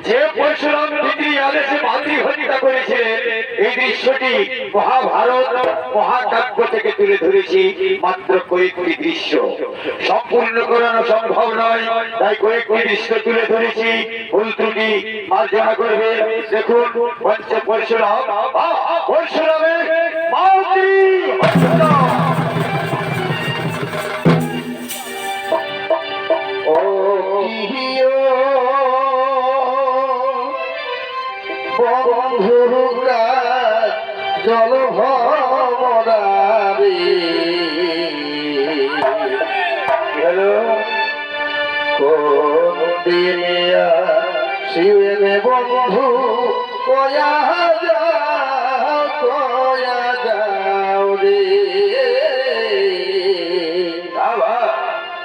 যে পরশুরাম পিতৃ আদেশে মাতৃ হত্যা করেছিলেন, এই দৃশ্যটি মহাভারত মহাকাব্য থেকে তুলে ধরেছি। মাত্র কয়েকটি দৃশ্য, সম্পূর্ণ করানো সম্ভব নয়, তাই কয়েকটি দৃশ্য তুলে ধরেছি। ভুল ত্রুটি মার্জনা করবে। দেখুন, পঞ্চ পরশুরাম পরশুরামের মাতৃ হত্যা। জল ভরাবে কোন দিনিয়া শিবে বন্ধু কয়া যাও রে,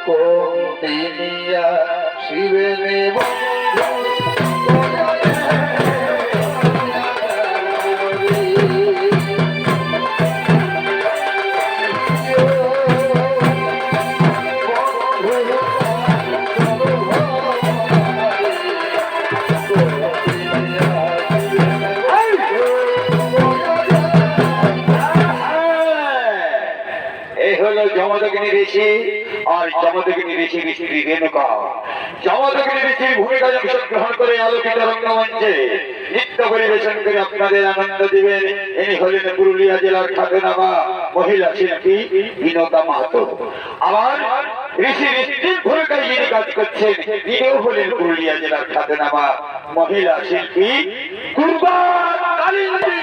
কোন দিনিয়া শিবে বন্ধু জমদগ্নি ঋষি আর জমদগ্নি ঋষির স্ত্রী রেণুকা। জমদগ্নি ঋষির ভূমিকা অংশগ্রহণ করে আলোকিত রঙ্গমঞ্চে নৃত্য পরিবেশন করে আপনাদের আনন্দ দিবেন। ইনি হলেন পুরুলিয়া জেলার খ্যাতনামা মহিলা শিল্পী বিনোদা মাহাতো। আবার ঋষির স্ত্রীর ভূমিকায় যিনি কাজ করছেন, তিনিও হলেন পুরুলিয়া জেলার খ্যাতনামা মহিলা শিল্পী দুর্গা কালিন্দী।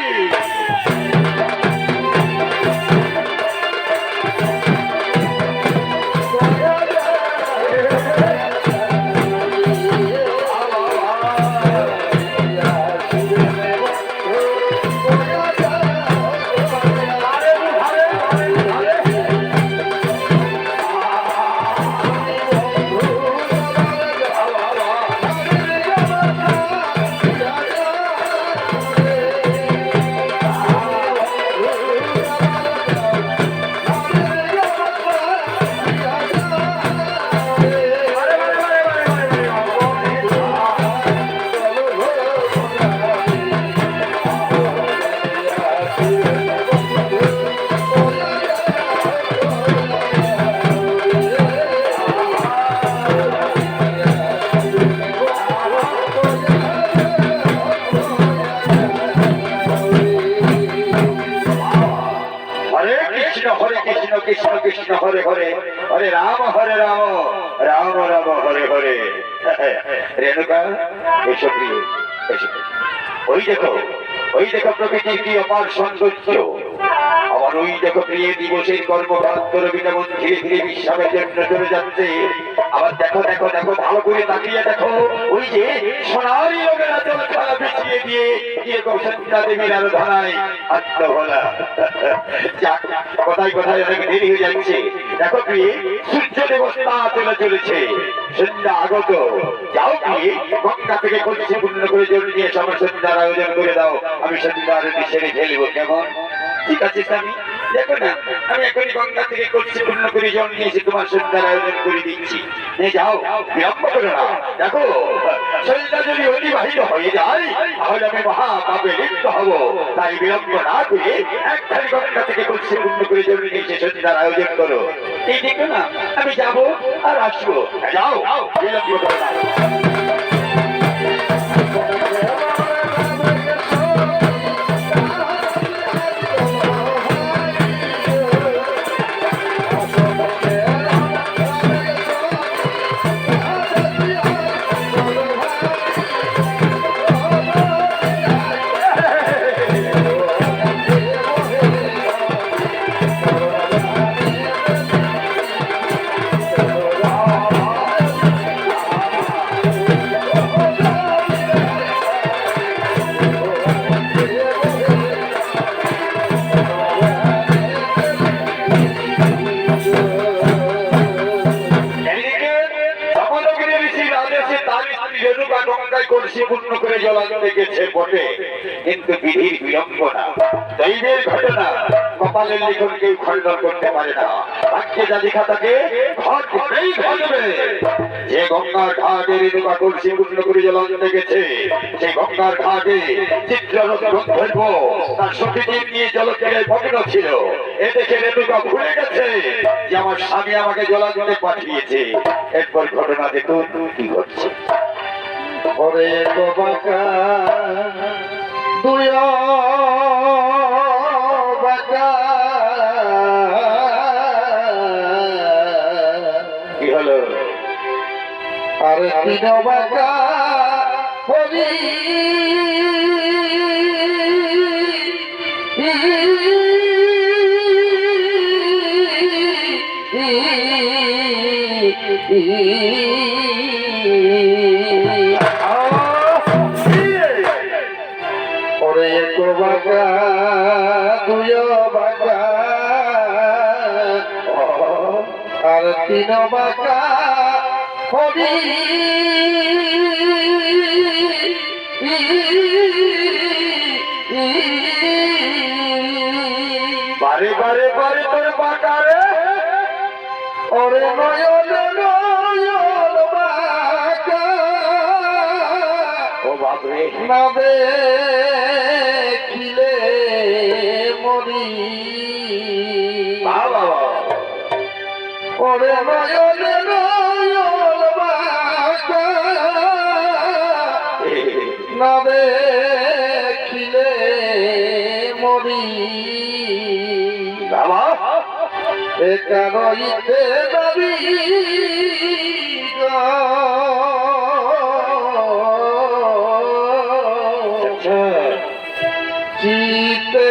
কৃষ্ণ কৃষ্ণ হরে হরে, হরে রাম রাম রাম হরে হরে। রেণুকা এসো প্রিয়, এসো। ওই দেখো প্রকৃতির কি অপার সৌন্দর্য। আবার ওই দেখো প্রিয় দিবসের কর্মকাণ্ড রবীন্দ্রমন ধীরে ধীরে বিশ্রামের জন্য চলে যাচ্ছে। আবার দেখো দেখো দেখো, ভালো করে তাকিয়ে দেখো, ওই যে সোনারি রঙের আচল খেলা বিছিয়ে দিয়ে সীতা দেবীর আরাধনায় আত্মভোলা। কোথায় কোথায় অনেক দেরি হয়ে যাচ্ছে। দেখো প্রিয়, সূর্য দেবতা চলে চলেছে, সন্ধ্যা আগত। যাও প্রিয়, গঙ্গা থেকে কলসি পূর্ণ করে জল নিয়ে আমার সন্ধ্যার আয়োজন করে দাও। আমি সন্ধ্যার সেরে ফেলবো, কেমন? ঠিক আছে স্বামী, দেখো না, আমি এখনই গঙ্গা থেকে কলসি পূর্ণ করে জল নিয়েছি, তোমার সন্ধ্যার আয়োজন করে দিচ্ছি। যাও, বিলম্ব করো না। দেখো, সন্ধ্যা যদি অতিবাহিত হয়ে যায়, তাহলে আমি মহাপাপে লিপ্ত হব। তাই বিলম্ব না করে একখানি গঙ্গা থেকে কলসি পূর্ণ করে জল নিয়েছে, সন্ধ্যার আয়োজন করো। এই দেখো না, আমি যাবো আর আসবো। যাও, বিলম্ব করো না। কলসি পূর্ণ করে জল আনতে গেছে বটে, কিন্তু বিধির বিড়ম্বনা, দৈবের ঘটনা, কপালের লিখন কেউ খণ্ডন করতে পারে না। ভাগ্যে যা লেখা থাকে ঘটবেই ঘটবে। যে গঙ্গার ঘাটে রেণুকা কলসি পূর্ণ করে জল আনতে গেছে, সেই গঙ্গার ঘাটে চিত্ররথ গন্ধর্ব তার সখীদের নিয়ে জলক্রীড়ায় মগ্ন ছিল। এ দেখে রেণুকা ভুলে গেছে যে আমার স্বামী আমাকে জলাঞ্জলি পাঠিয়েছে। এরপর ঘটনা দেখুন কি ঘটছে। ওরে তো বাঁকা দুই বাঁকা কি হলো? আরে তিন বাঁকা হরি ওরে এক বাঁকা দুই বাঁকা আর তিন বাঁকা হরি বারে বারে বারে তোর বাঁকারে ওরে নয়ন নয়ন বাঁকা ও বাপরে, না দেখিলে মরি বাবা ওরে নয়ন নয়ন বাঁকা না দেখিলে মরি বাবা একারইতে দাবি চিতে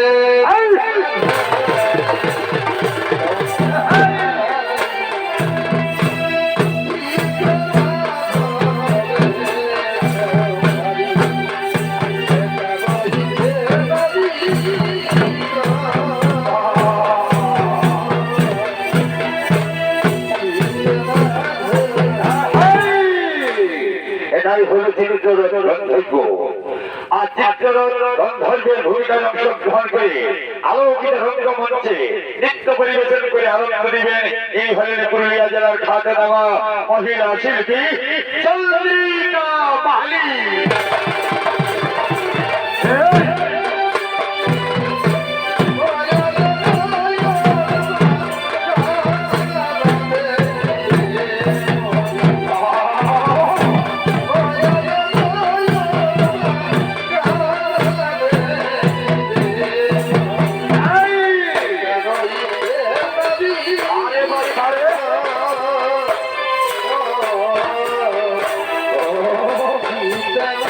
এটাই হলো চিত্ররথ গন্ধর্ব। আর চিত্ররথ গন্ধর্বের ভূমিকায় অংশগ্রহণ করে আলোকিত রঙ্গমঞ্চে নৃত্য পরিবেশন করে আনন্দ দিবেন এই হলেন পুরুলিয়া জেলার খ্যাতনামা মহিলা শিল্পী চন্দ্রিকা মাহালি। Oh,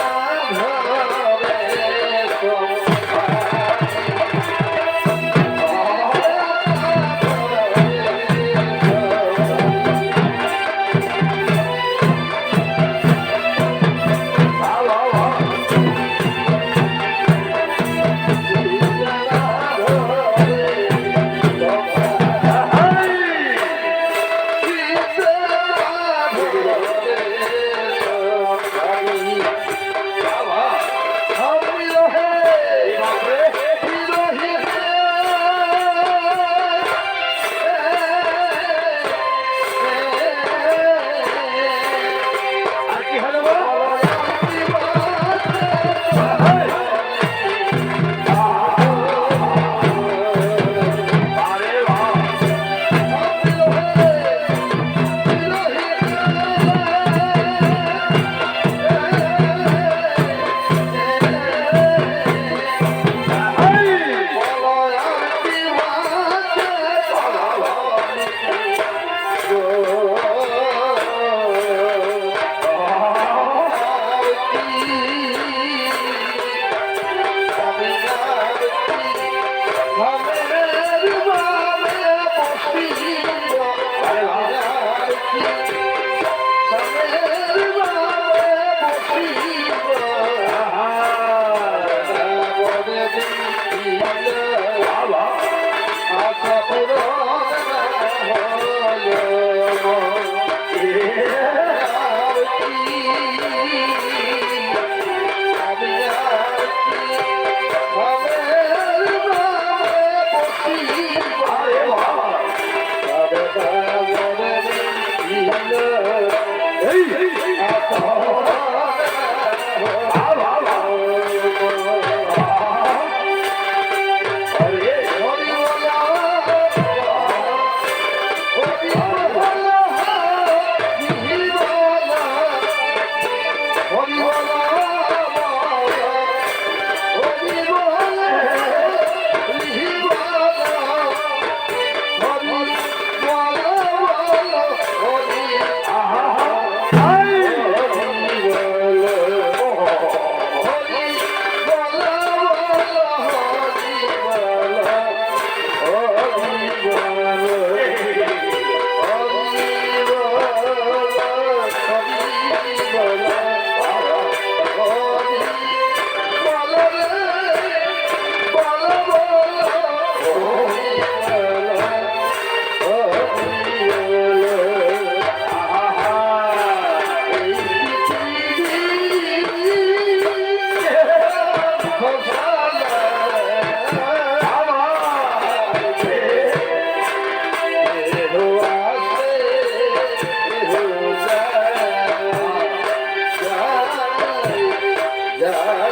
যায়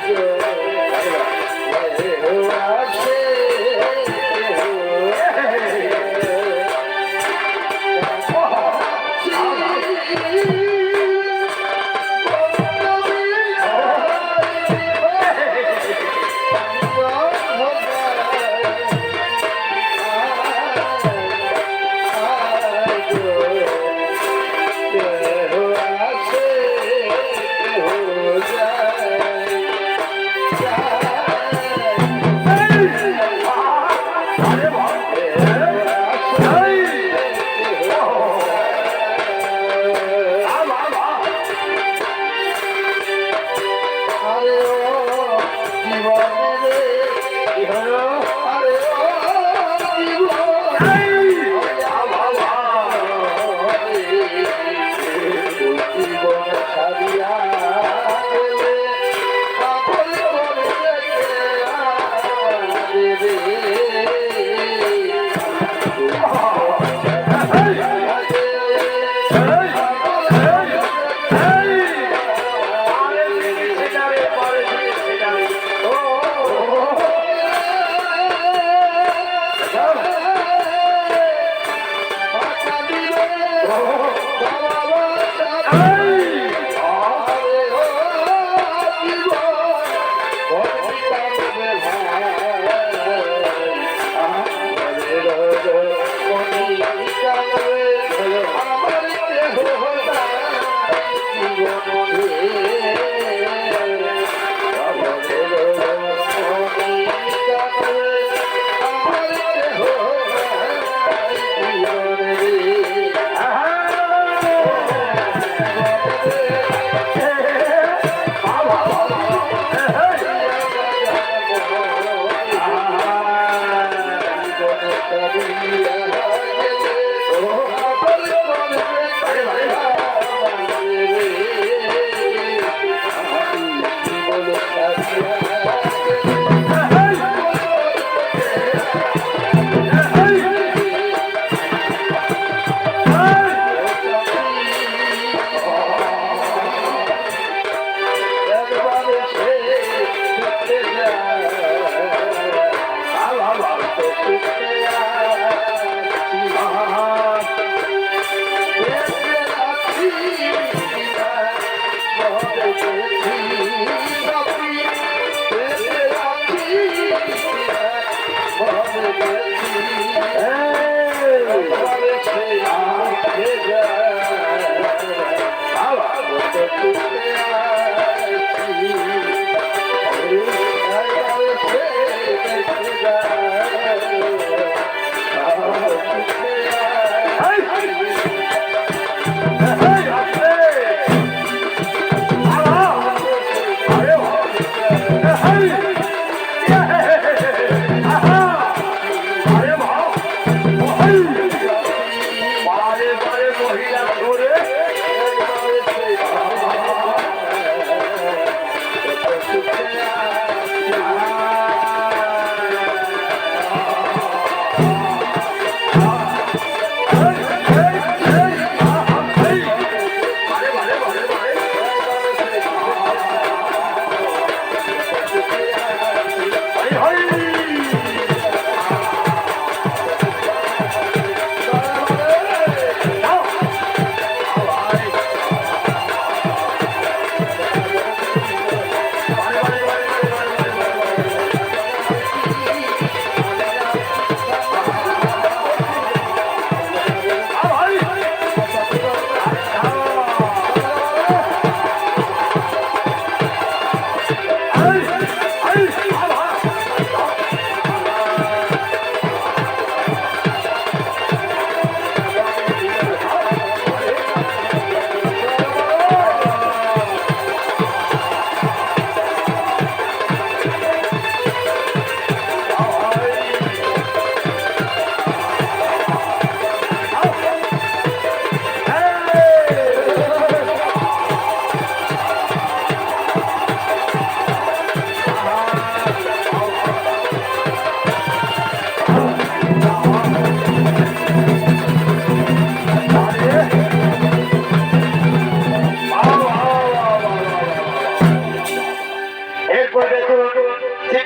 গো কেহ আসে যায়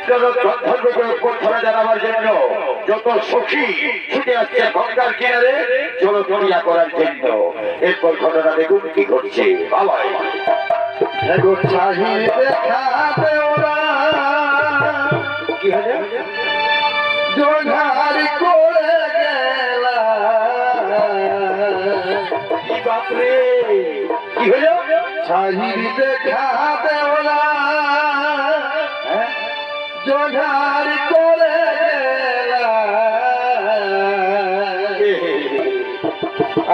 ধর্মকে জানাবার জন্য যত সখী ছুটে আসছে গঙ্গার কিনারে জলক্রিয়া করার জন্য। এরপর ঘটনা দেখুন কি ঘটছে। বাবাই এগো চাহিদে খাবে ওরা কি হলো? জোঝারি করে গেলা কি বাপরে, কি হলো? চাহিদে খাবে ওরা জোঝারি করে গেলা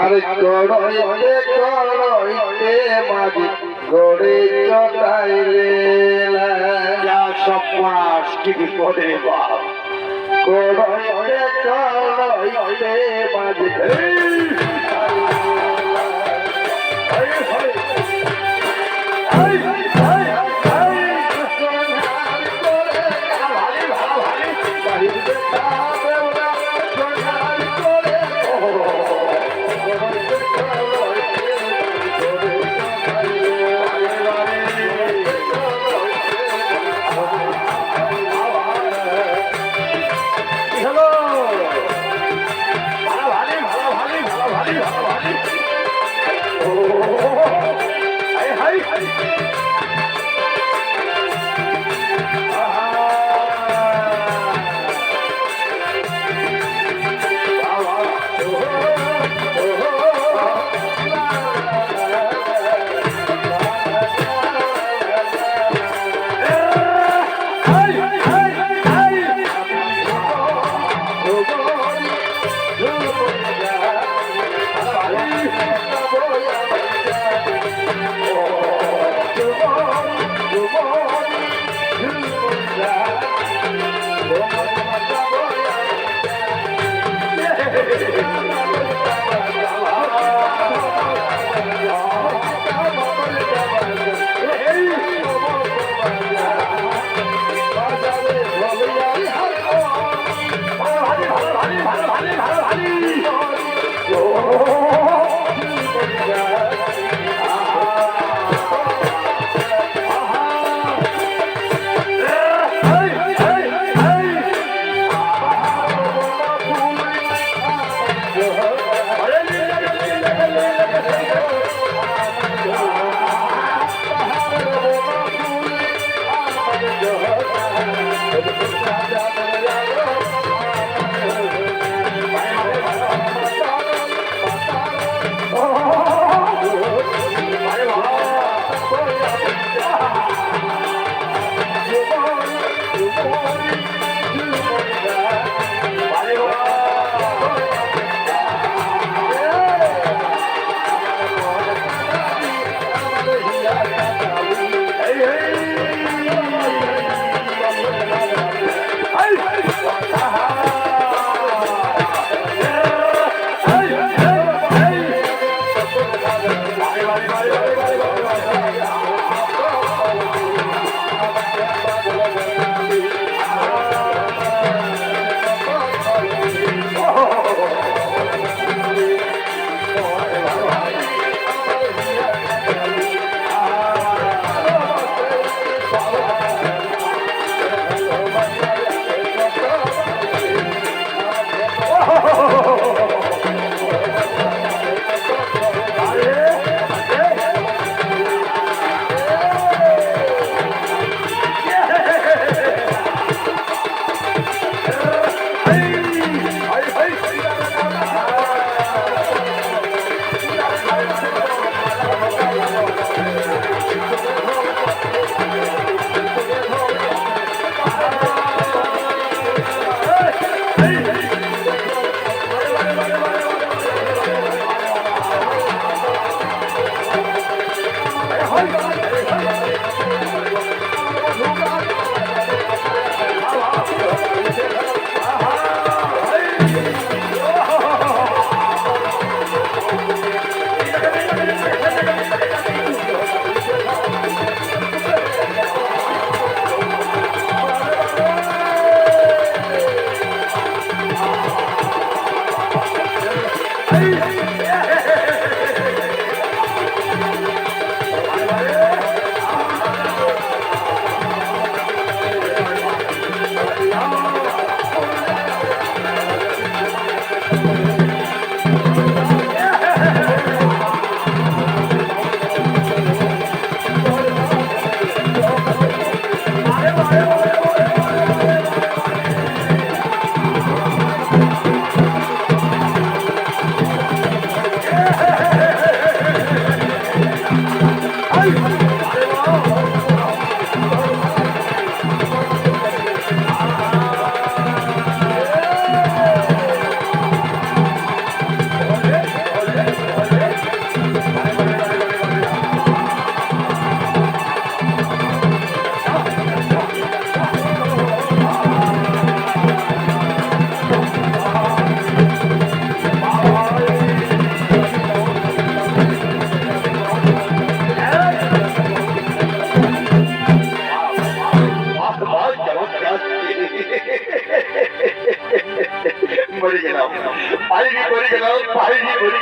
আরে কড়াইতে মাঝি গড়ে চটাইলে যা সর্বনাশ, কি বিপদে বাপ। কড়াইতে মাঝি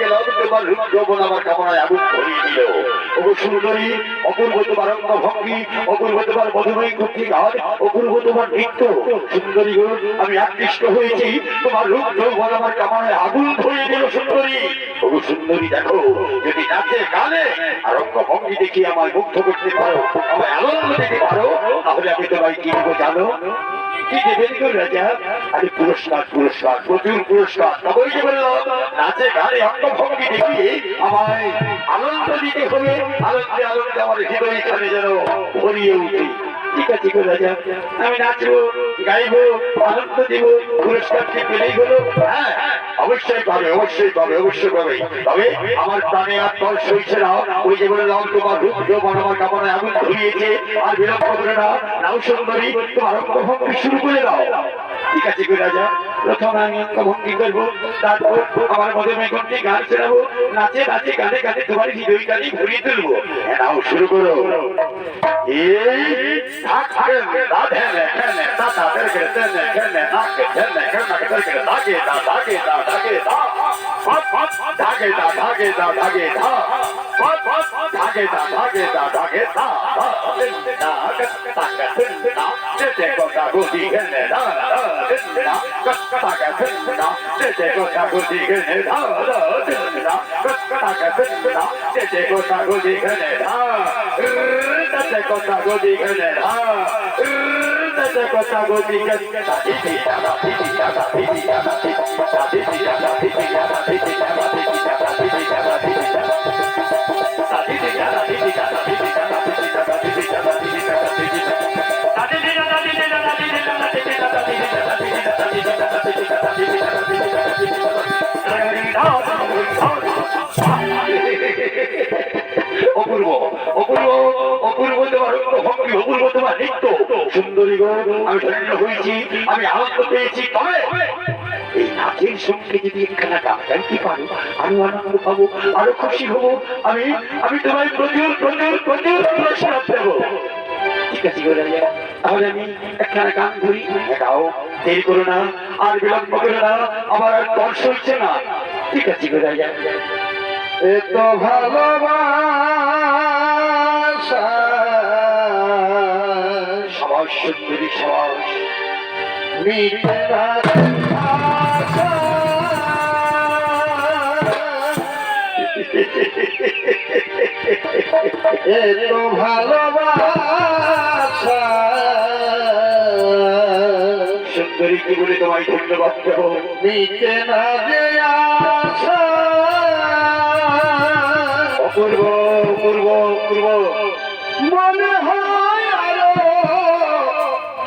গেলাম তোমার রূপ যৌবন আমার কামনায় আগুন ধরিয়ে দিল। ওগো সুন্দরী, অপূর্ব তোমার অঙ্গভঙ্গি, অপূর্ব তোমার মধুময়ী কুঠিঘাত, অপূর্ব তোমার নৃত্য। সুন্দরী গো, আমি আকৃষ্ট হয়েছি, তোমার রূপ যৌবন আমার কামনায় আগুন ধরিয়ে দিল। সুন্দরী, ওগো সুন্দরী, দেখো যদি নাচে গানে আর অঙ্গভঙ্গি দেখি আমায় মুগ্ধ করতে পারো, আমায় আনন্দ দিতে পারো, তাহলে আমি তোমায় কি দেবো জানো? কি দেবেন গো রাজা? আরে পুরস্কার, পুরস্কার, প্রচুর পুরস্কার। তবেই যে বললাম, নাচে গানে অঙ্গভঙ্গি দেখিয়ে আমায় আনন্দ দিতে হবে। আনন্দে আনন্দে আমার হৃদয় খানে যেন ভরিয়ে উঠে। ঠিক আছে গো রাজা, আমি নাচবো, গাইবো, আনন্দ দিব, পুরস্কার কি পেলেই হলো? হ্যাঁ, অবশ্যই পাবে, অবশ্যই পাবে, অবশ্যই পাবে। তবে আমার প্রাণে আর তর সইছে না। ওই যে বললাম, তোমার রূপ যৌবন আমার কামনায় আগুন ধরিয়েছে। আর বিলম্ব করে না, নাও সুন্দরী, তোমার অঙ্গভঙ্গি শুরু করে দাও। ঠিক আছে গো রাজা, প্রথমে আমি অঙ্গভঙ্গি করবো, তারপর আমার মধুময় কণ্ঠে গান শোনাবো। নাচে নাচে গানে গানে তোমার হৃদয় গানে ভরিয়ে তুলবো। নাও শুরু করো। কথা গদি গনে কথা গদি অপূর্ব, অপূর্ব, অপূর্ব তোমার অঙ্গভঙ্গি, অপূর্ব তোমার নৃত্য। সুন্দরী গো, আমি ধন্য হয়েছি, আমি আনন্দ পেয়েছি। তবে এই নাচের সঙ্গে যদি একখানা গান গাইতে পারো, আরো আনন্দ পাবো, আরো খুশি হবো। আমি আমি তোমায় প্রচুর প্রচুর প্রচুর পুরস্কার দেবো। ঠিক আছে গো রাজা, তাহলে আমি একখানা গান ধরি। গাও, দেরি করো না, আর বিলম্ব করো না, আমার আর তর সইছে না। ঠিক আছে গো রাজা। এত ভালোবাসা সবাই সুন্দরী, সবাই মিটে না আশা। এত ভালোবাসা সুন্দরী, কি বলে তোমায় ধন্যবাদ দেব? মিটে না যে আশা। অপূর্ব, অপূর্ব, অপূর্ব, মনে হয় আরো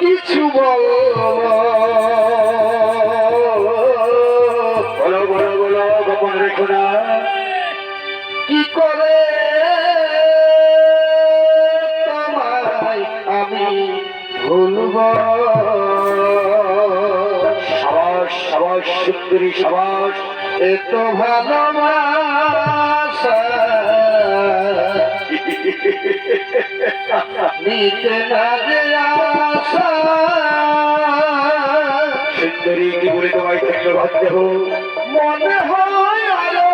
কিছু বলো, বলো বলো বলো, গোপন রেখো না। কি করে তোমায় আমি ভুলব। সাবাস, সাবাস সুন্দরী, সাবাস। এত ভালোবাসা মিটে না যে আশা। সুন্দরী, কি বলে তোমায় ধন্যবাদ দেব? মনে হয় আরো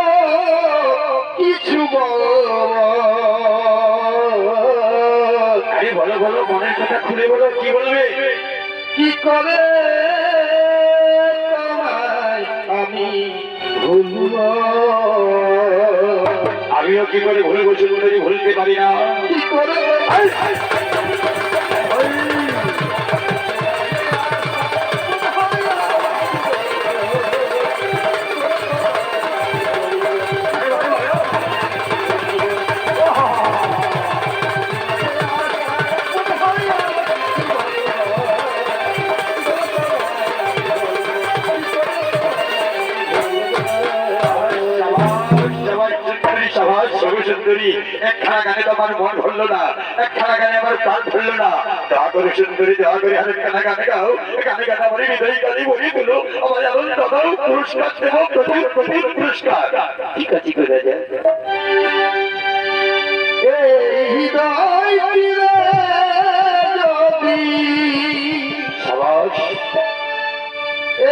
কিছু বলো। আরে বলো বলো, মনের কথা খুলে বলো, কি বলবে? কি করে তোমায় আমি ভুলব। আমিও কি করে ভুলবো সুন্দরী, ভুলতে পারি না। কি করে সুন্দরী, একখানা গানে তো আমার মন ভরলো না, একখানা গানে আমার প্রাণ ভরলো না। দয়া করে সুন্দরী, দয়া করে আরেকখানা গানে গাও। গানে গানে আমার হৃদয় গানে ভরিয়ে দিল। আমার আনন্দ দাও, পুরস্কার দেবো, প্রচুর প্রচুর পুরস্কার। ঠিক আছে গো রাজা। এই হৃদয় তীরে যদি সাবাস।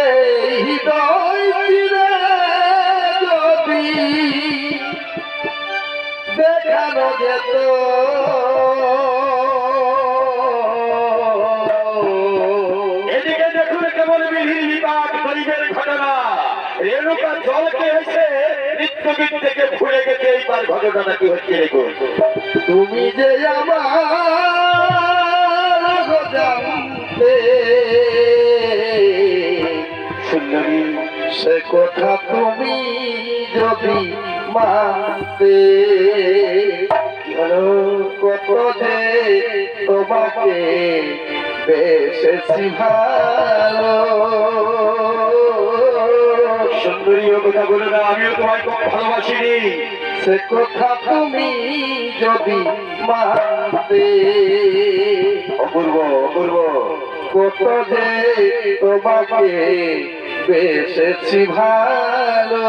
এই হৃদয় তীরে দেখানো যেত এদিকে দেখুন কেমন বিধির বিপাক গরিবের ঘটনা। রেণুকা জলকে এসে নিত্যগীত থেকে ভুলে গেছে। এইবার ঘটনাটা কি হচ্ছে দেখুন। তুমি যে আমার জানতে সুন্দরী সে কথা তুমি যদি মানতে কি হলো? কত যে তোমাকে বেশেছি ভালো সুন্দরী ও কথা বলে না, আমিও তোমায় খুব ভালোবাসিনি। সে কথা তুমি যদি মানতে অপূর্ব অপূর্ব কত যে তোমাকে বেশেছি ভালো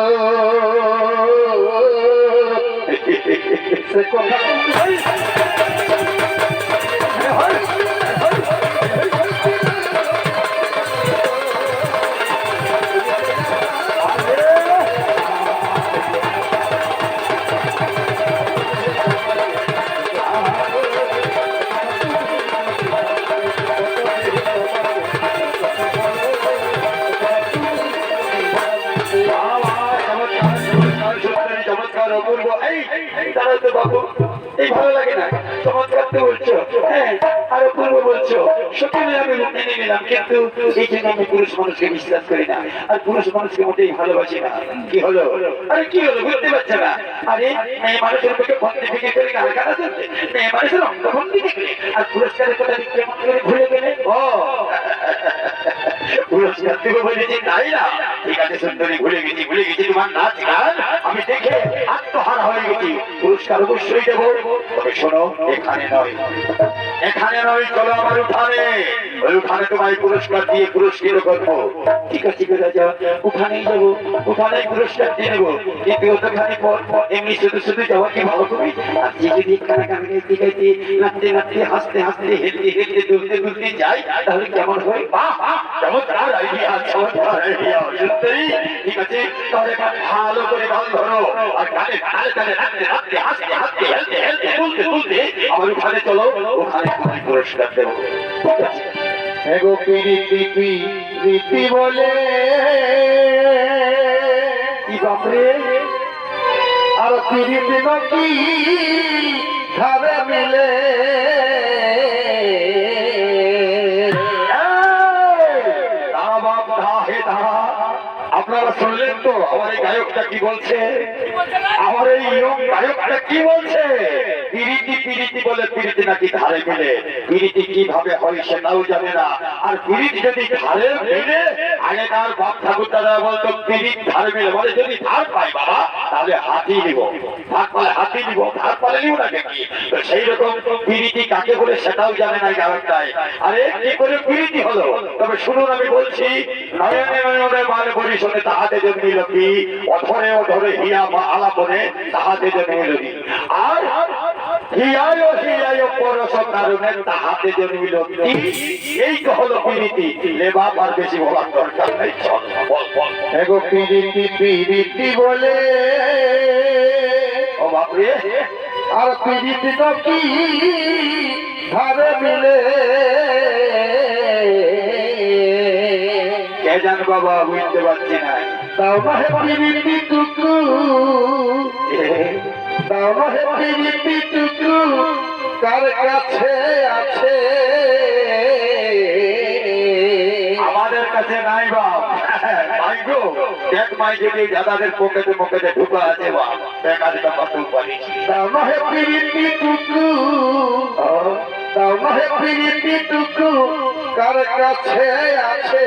সে কথা তুমি চমৎকার অপূর্ব। এই তারা তো বাবু এই ভালো লাগে না, চমৎকার তো বলছো, হ্যাঁ, আর অপূর্ব বলছো, সত্যি আমি মেনে নিলাম, কিন্তু এই জন্য আমি পুরুষ মানুষকে বিশ্বাস করি না, আর পুরুষ মানুষকে মোটেই ভালোবাসি না। কি হলো? আরে কি হলো বুঝতে পারছে না? আরে মেয়ে মানুষের মুখে বন্দি থেকে করে গাল কাটা চলছে, মেয়ে মানুষের অঙ্গভঙ্গি দেখলে আর পুরস্কারের কথা কেমন করে ভুলে গেলে? ও পুরস্কার দেবো বলেছি তাই না? ঠিক আছে সুন্দরী, ভুলে গেছি তোমার নাচ গান আমি দেখে আত্মহারা হয়ে গেছি। পুরস্কার অবশ্যই দেবো, তবে শোনো, এখানে নয়, চলো আমার উঠানে। ওই উঠানে তোমায় পুরস্কার দিয়ে পুরস্কৃত করবো। ঠিক আছে রাজা, উঠানেই যাবো, উঠানেই পুরস্কার দিয়ে নেবো, কিন্তু ওখানে এমনি শুধু শুধু যাওয়া কি ভালো করি? আর যে যদি কানে কানে গাইতে গাইতে নাচতে নাচতে হাসতে হাসতে হেলতে হেলতে দুলতে দুলতে যাই, তাহলে কেমন হয়? বাহ চমৎকার আইডিয়া, চমৎকার আইডিয়া। সুন্দরী, ঠিক আছে, তাহলে এখন ভালো করে গান ধরো আর গানে তালে তালে নাচতে নাচতে হাসতে হাসতে হেলতে হেলতে দুলতে দুলতে আমার উঠানে চলো, ওখানে তোমায় পুরস্কার দেবো। ঠিক আছে? এগো পিরিতি রীতি বলে কি বাপরে, আর পিরিতি নকি ধারে মিলে আপনারা শুনলেন তো আমার এই গায়কটা কি বলছে? আমার এই ইয়ং গায়কটা কি বলছে? পিরিতি পিরিতি বলে পিরিতি নাকি ধারে মিলে। পিরিতি কিভাবে হয় সেটাও জানে না, আর পিরিতি যদি ধারে মিলে, আগে তার বাপ ঠাকুর দাদা বলতো পিরিত ধারে মিলে, বলে যদি ধার পাই বাবা তাহলে হাতি নিব, ধার পালে হাতি নিব, ধার পালে নিব না কি? তো সেই রকম পিরিতি কাকে বলে সেটাও জানে না গায়কটাই। আরে কি করে পিরিতি হলো? তবে শুনুন, আমি বলছি, নয়নে নয়নে মান পরিশোধে তাহাতে জন্মিল কি, অধরে অধরে হিয়া বা আলাপনে তাহাতে জন্মিল কি, আর হিয়ায় হিয়ায় পরশ কারণে তাহাতে জন্মিল কি। এই তো হলো পিরিতি। লেবা আর বেশি বলার দরকার নেই, চল বল বল। এগো পিরিতি বলে ও বাপরে, আর পিরিতি নকি ধারে মিলে কে জান বাবা, বুঝতে পারছি না। তাও না হে পিরিতি টুকু, তাও না হে পিরিতি টুকু কার কাছে আছে? আমাদের কাছে নাই বাপ। ভাই গো, দেখ মাই যদি দাদাদের পকেটে পকেটে ঢুকা আছে বাপ, দেখ আজ টাকা তুই পারিস। তাও না হে পিরিতি টুকু, তাও না হে পিরিতি টুকু কার কাছে আছে?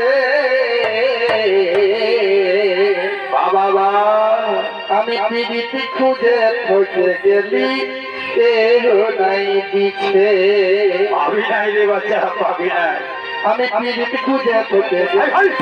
বাবা আমি পিরিতি খুঁজে খুঁজে গেলি কেহ নাই দিছে। পাবি নাই রে বাচ্চা, পাবি নাই। আমি পিরিতি খুঁজে খুঁজে গেলি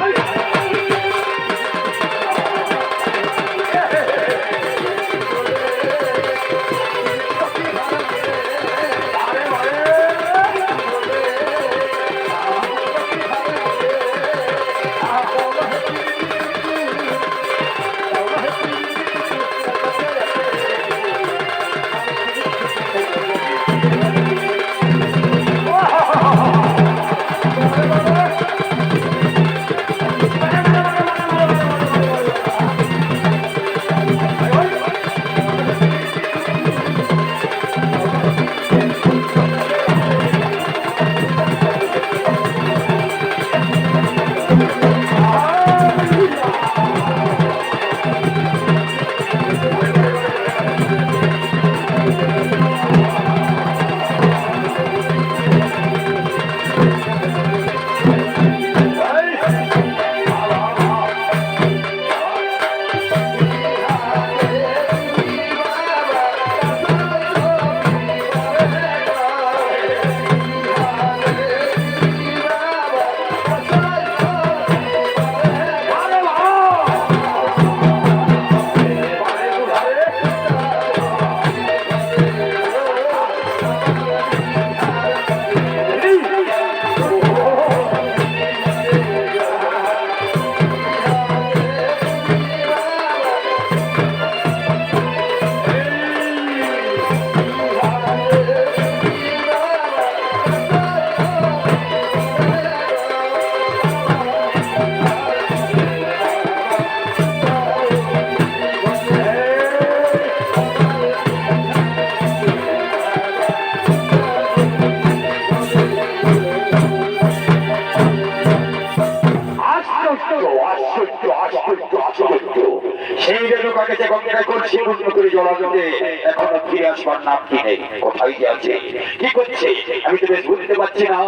সেই রেণুকাকে যে গঙ্গায় কলসি পূর্ণ করে জল আনতে এখনো ফিরে আসবার নাম কি নেই, কোথায় যে আছে, কি করছে আমি তো বেশ বুঝতে পারছি না।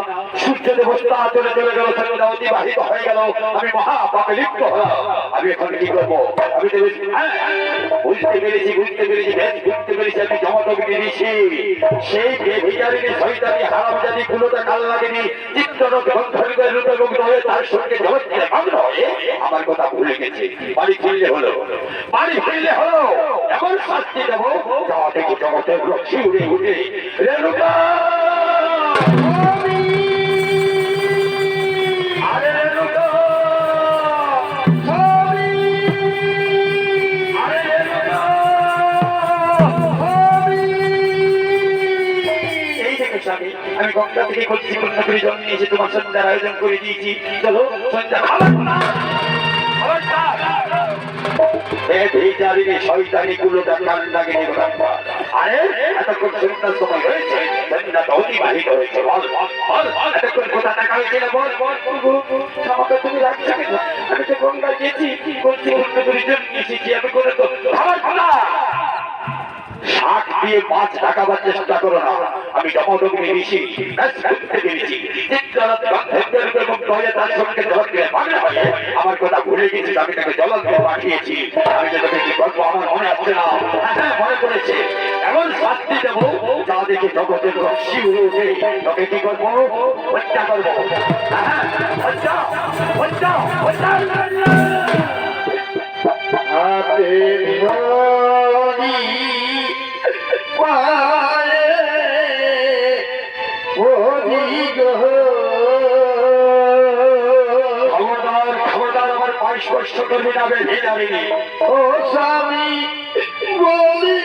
সূর্য দেবতা চলে চলে গেল, সন্ধ্যা অতিবাহিত হয়ে গেল, আমি মহা পাপে লিপ্ত হলাম। আমি এখন কি করবো? আমি তো বেশ বুঝতে পেরেছি বেশ বুঝতে পেরেছি আমি জমদগ্নি ঋষি, সেই বেভিচারিণী শয়তানি হারামজাদি কুলোটা কাল লাগেনি চিত্তরক গন্ধর্বের রূপে মুগ্ধ হয়ে তার সঙ্গে জগৎকে মগ্ন হয়ে আমার কথা ভুলে গেছে। বাড়ি ফিরলে হলো, এমন শাস্তি দেবো যা দেখি জগতের লক্ষ্মী উড়ে উঠে রেণুকা, আরে রেণুকা, আরে রেণুকা। এই দেখেছো আমি গঙ্গা থেকে কলসি পূর্ণ করে জল নিয়ে এসে তোমার সন্ধ্যার আয়োজন করে দিয়েছি। চলো সন্ধ্যা খাবার শয়তানি গুলোটা কান লাগে। আরে এতক্ষণ সন্ধ্যার সময় হয়েছে, সন্ধ্যাটা অতিবাহিত হয়েছে, বল এতক্ষণ কোথা টাকা হয়েছে না বল আমাকে তুমি রাখছো কেন? আমি তো গঙ্গা গেছি কলসি পূর্ণ করে জল নিয়ে এসেছি, আমি কোনো তো খাবার খালা শাক দিয়ে মাছ টাকাবার চেষ্টা করো না। আমি জমদগ্নি ঋষি বুঝতে পেরেছি তার সঙ্গে আমার কথা ভুলে গেছি, আমি তাকে জলাতে পাঠিয়েছি। আমি যে তোকে কি করবো আমার মনে আসছে না, মনে পড়েছে এমন শাস্তি দেবো যা দেখে জগতের রশ্মি উড়ে উঠে তোকে কি করবো? হত্যা করবো, খবরদার আমার পায়ে স্পর্শ করবি না, বেঁধে যাবি। ও স্বামী বলি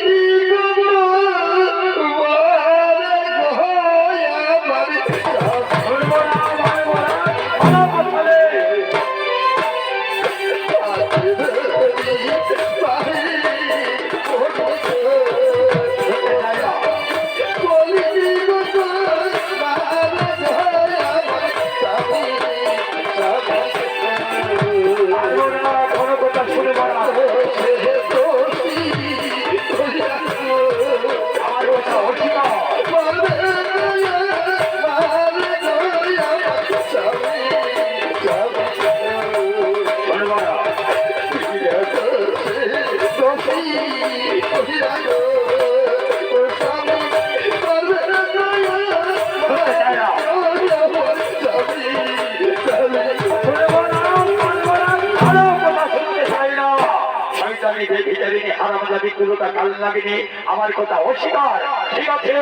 আমার কথা অস্বীকার, ঠিক আছে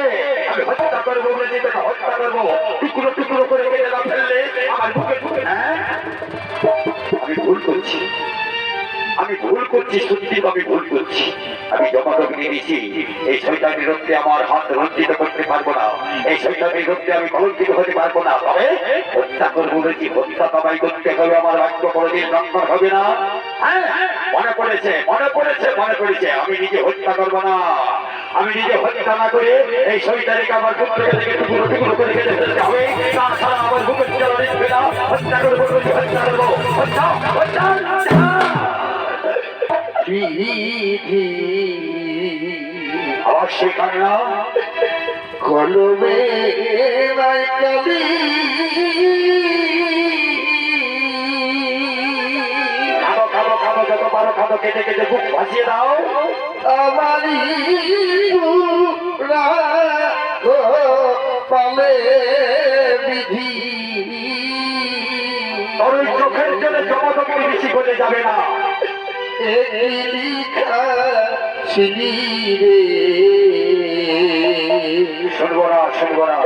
আমি হত্যা করবো বলে হত্যা করবো, টুকরো টুকরো করে ফেললে আমার বুকে ঢুকে। আমি ভুল করছি সত্যি, আমি ভুল করছি। আমি জমদগ্নি ঋষি, এই শয়তানি রূপে আমার হাত রঞ্জিত করতে পারবো না, এই শয়তানি রূপে আমি কলঙ্কিত হতে পারবো না। তবে হত্যা করবো বলেছি, হত্যা কামাই করতে হবে, আমার ভাগ্য কোনোদিন লঙ্ঘন হবে না। মনে পড়েছে আমি নিজে হত্যা করবো না, আমি নিজে হত্যা না করে এই শয়তানিকে আমার পুত্রকে থেকে টুকরো টুকরো করে কেটে ফেলতে হবে, তাছাড়া আমার বুকের জ্বালা নিচ্ছে না। হত্যা করবো, হত্যা করবো, হত্যা হত্যা অবশ্যই কান্না কলমে কবি খাবো যত পারো খাবো, কেটে কেটে বুক ভাসিয়ে দাও। আমারি পালে বিধি তোর ওই চোখের জন্য জমদগ্নি ঋষি বলে যাবে না। শুনবো না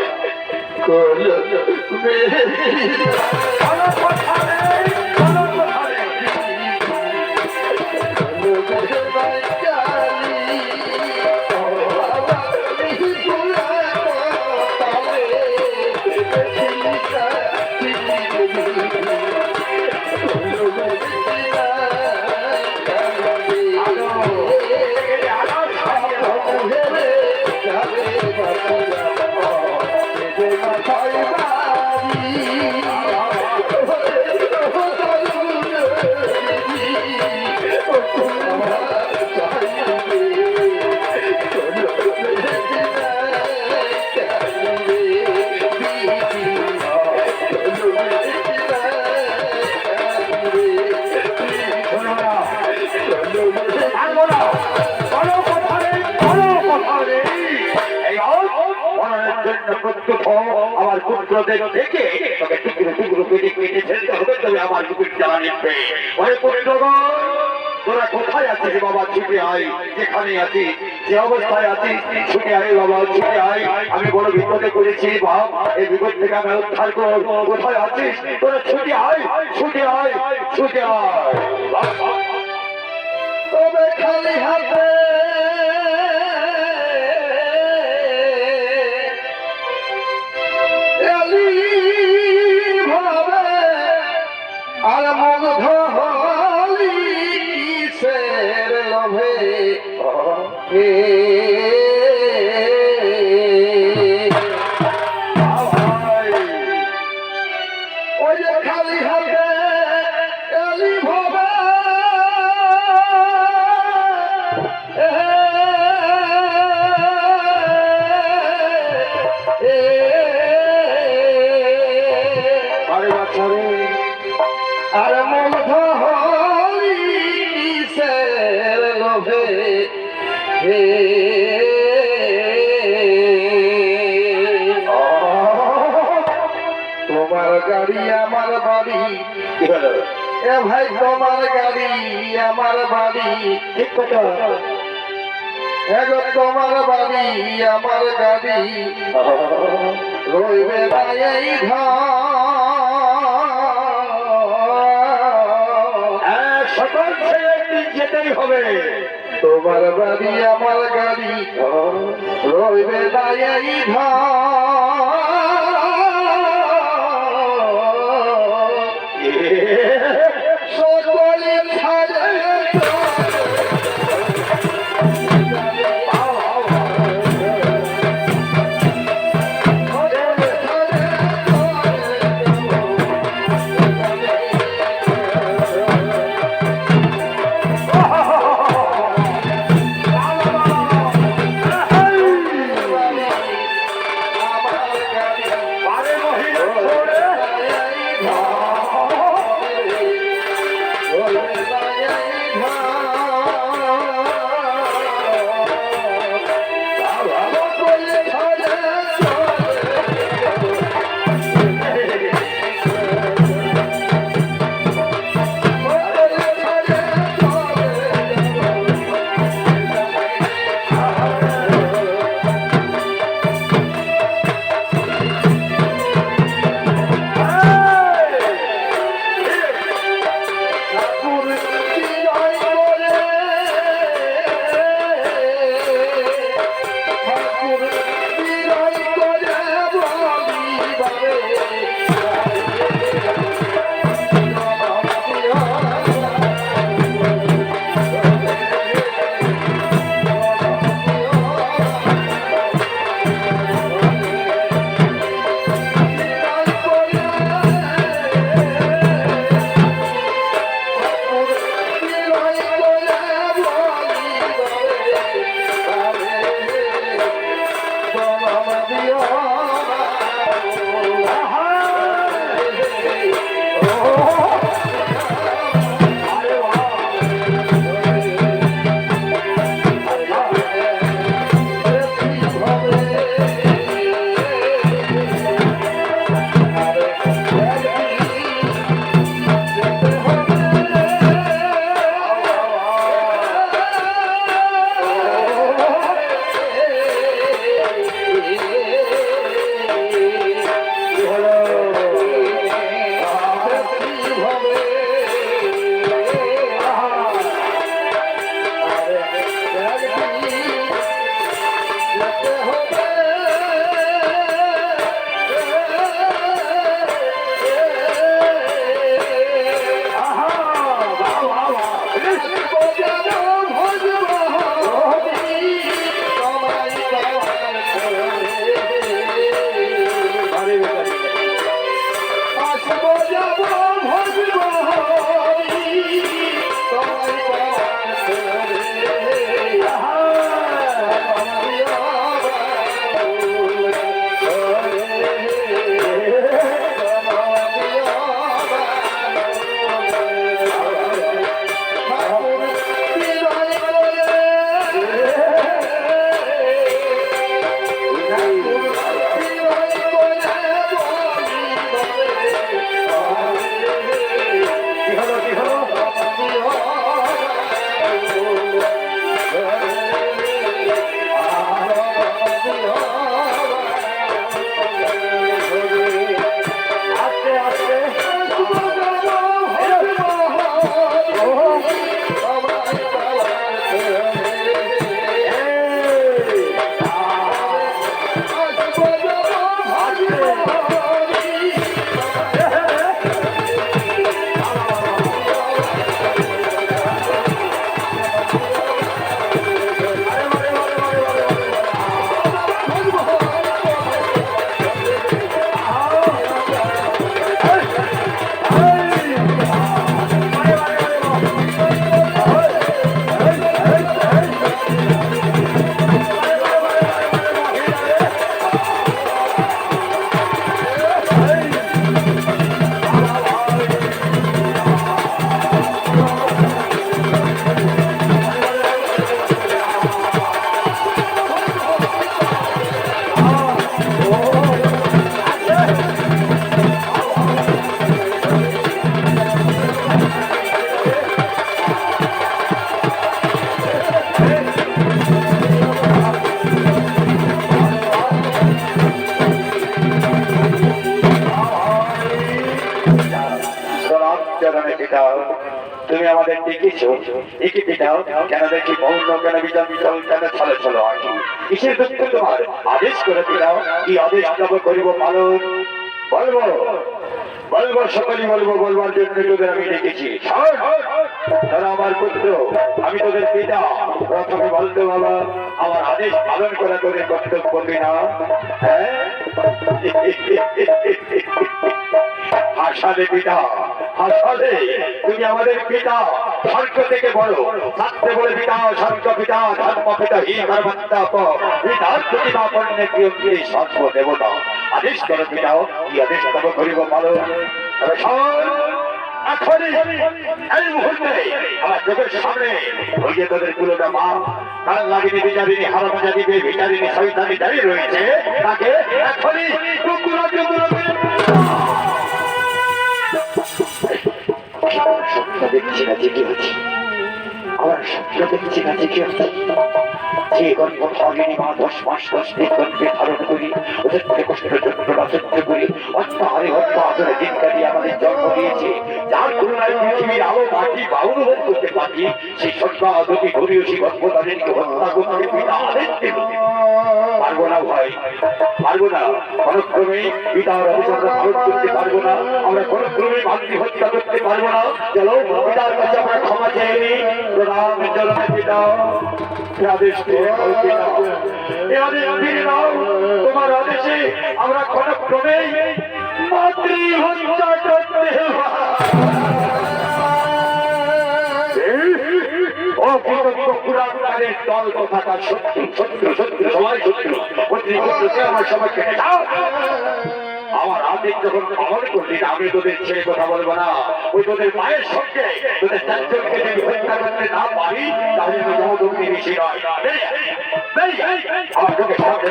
প্রস্তুত হও, আমার পুত্রদের দেখে তোকে টুকরো টুকরো কেটে কেটে ফেলতে হবে, তবে আমার কুকুর জ্বালা নিবে। ওরে পুত্রগণ, তোরা কোথায় আছিস বাবা? ছুটে আয়, যেখানে আছিস, যে অবস্থায় আছিস, ছুটে আয় বাবা, ছুটে আয়। আমি বড় বিপদে করেছি বাপ, এই বিপদ থেকে আমি উদ্ধার কর। কোথায় আছিস তোরা? ছুটে আয়, ছুটে আয়, ছুটে আয়। তবে খালি হাতে এলি ভাবে আর মুগ্ধ হলি কিসের লোভে হে ওই যে খালি হাতে এলি ভাবে আরে বাচ্চা রে, আর মুগ্ধ হলি কিসের লোভে হে তোমার গাড়ি আমার বাড়ি, কি হলো? এ ভাই তোমার গাড়ি আমার বাড়ি, ঠিক কথা। এগো তোমার বাড়ি আমার গাড়ি, রইবে না এই ঘর। সকল ছেলে একদিন যেতেই হবে। তোমার বাড়ি আমার গাড়ি, রইবে না এই ঘর। সকলে ছাড়ে আরে মহিলা ছোড়ে। আহা! চরণে পিতা তুমি আমাদের ডেকেছো একে পিতা কেন দেখি মৌন কেন বিচল বিচল কেন ছলে ছলো আঁকি কিসের দুঃখ তোমার আদেশ করে পিতা কি আদেশ তব করিব পালন বলবো বলবো সকলেই বলবো বলবার জন্য তোদের আমি ডেকেছি শোন, তারা আমার পুত্র আমি তোদের পিতা প্রথমে বলতো বাবা আমার আদেশ পালন করা তোদের কর্তব্য করবি না হ্যাঁ হাসালে পিতা হাসালে তুমি আমাদের পিতা স্বর্গ থেকে বলো থাকতে বলে পিতা স্বর্গ পিতা ধর্ম পিতা হি ধর্মন্তাপ পিতার প্রতিমা পণ্যে প্রিয় সর্ব দেবতা আদেশ করো পিতা কি আদেশ তব করিব পালন তবে শোন, এখনই এই মুহূর্তে আমার চোখের সামনে ওই যে তোদের কুলোটা মা কাল লাগিনি বিচারিনি হারানো জাতিবে বিচারিনি শয়তানি দাঁড়িয়ে রয়েছে তাকে এখনই টুকরো টুকরো করে স্বপ্ন দেখছি না জেগে আছি আমার স্বপ্ন দেখছি না জেগে আছি যে গর্ভধারিণী মা 10 মাস 10 দিন গর্ভে ধারণ করি ওদেরকে কষ্ট যন্ত্রণা সহ্য করি অত্যাহারে অত্যাচারে দিন কাটিয়ে আমাদের জন্ম দিয়েছে যার তুলনায় পৃথিবীর আলো মাটি বা অনুভব করতে পারি সেই সর্বাগতি গরিয়সী গর্ভধারিণীকে হত্যা করতে পিতা আদেশ দিল পারবো না ভাই পারবো না কোনক্রমে পিতার অভিযোগ পালন করতে পারবো না আমরা কোনক্রমে মাতৃ হত্যা করতে পারবো না চলো পিতার কাছে আমরা ক্ষমা চেয়ে নিই প্রণাম চরণে পিতা আদেশ তোমার আদেশে আমরা কোনক্রমে মাতৃ হত্যা করতে দল কথাটা সত্যি শত্রু শত্রু সবাই শত্রু আমার সবাইকে আমার আদেশ যখন পালন করলি আমি তোদের ছেড়ে কথা বলবো না ওই তোদের মায়ের সঙ্গে তোদের চারজনকে যদি হত্যা করতে না পারি তাহলে আমি জমদগ্নি বেশি নয় আমার চোখের সামনে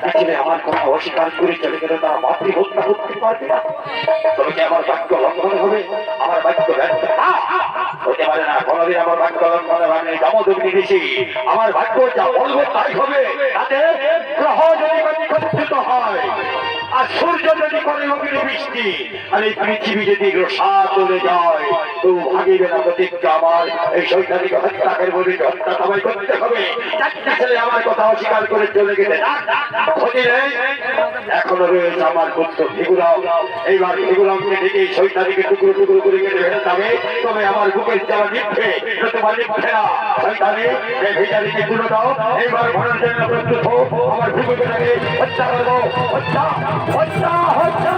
থেকে আমার কথা অস্বীকার করে চলে গেলে তারা মাতৃ হত্যা করতে পারবে না তবে কি আমার বাক্য লঙ্ঘন হবে আমার বাক্য ব্যর্থ হতে পারে না কোনদিন আমার বাক্য লঙ্ঘন হবে জমদগ্নি বেশি আমার বাক্য যা বলবো তাই হবে তাতে গ্রহ যদি নিক্ষিপ্ত হয় আর সূর্য যদি করে অগ্নি বৃষ্টি আর এই পৃথিবী যদি রসা চলে যায় তো ভাগিবে না প্রতিজ্ঞা আমার এই শৈতানিক হত্যাকের বলে হত্যা সবাই করতে হবে চারটা ছেলে আমার কথা অস্বীকার করে চলে গেলে ক্ষতি নেই এখনো রয়েছে আমার পুত্র ভিগুরাম এইবার ভিগুরামকে ডেকে শৈতানিকে টুকরো টুকরো করে কেটে ফেলতে হবে তবে আমার বুকের যারা নিচ্ছে তোমার নিচ্ছে না শৈতানি এই ভিটারিকে তুলে দাও এইবার ঘরের জন্য প্রস্তুত হোক আমার বুকে হত্যা করবো হত্যা হত্যা হত্যা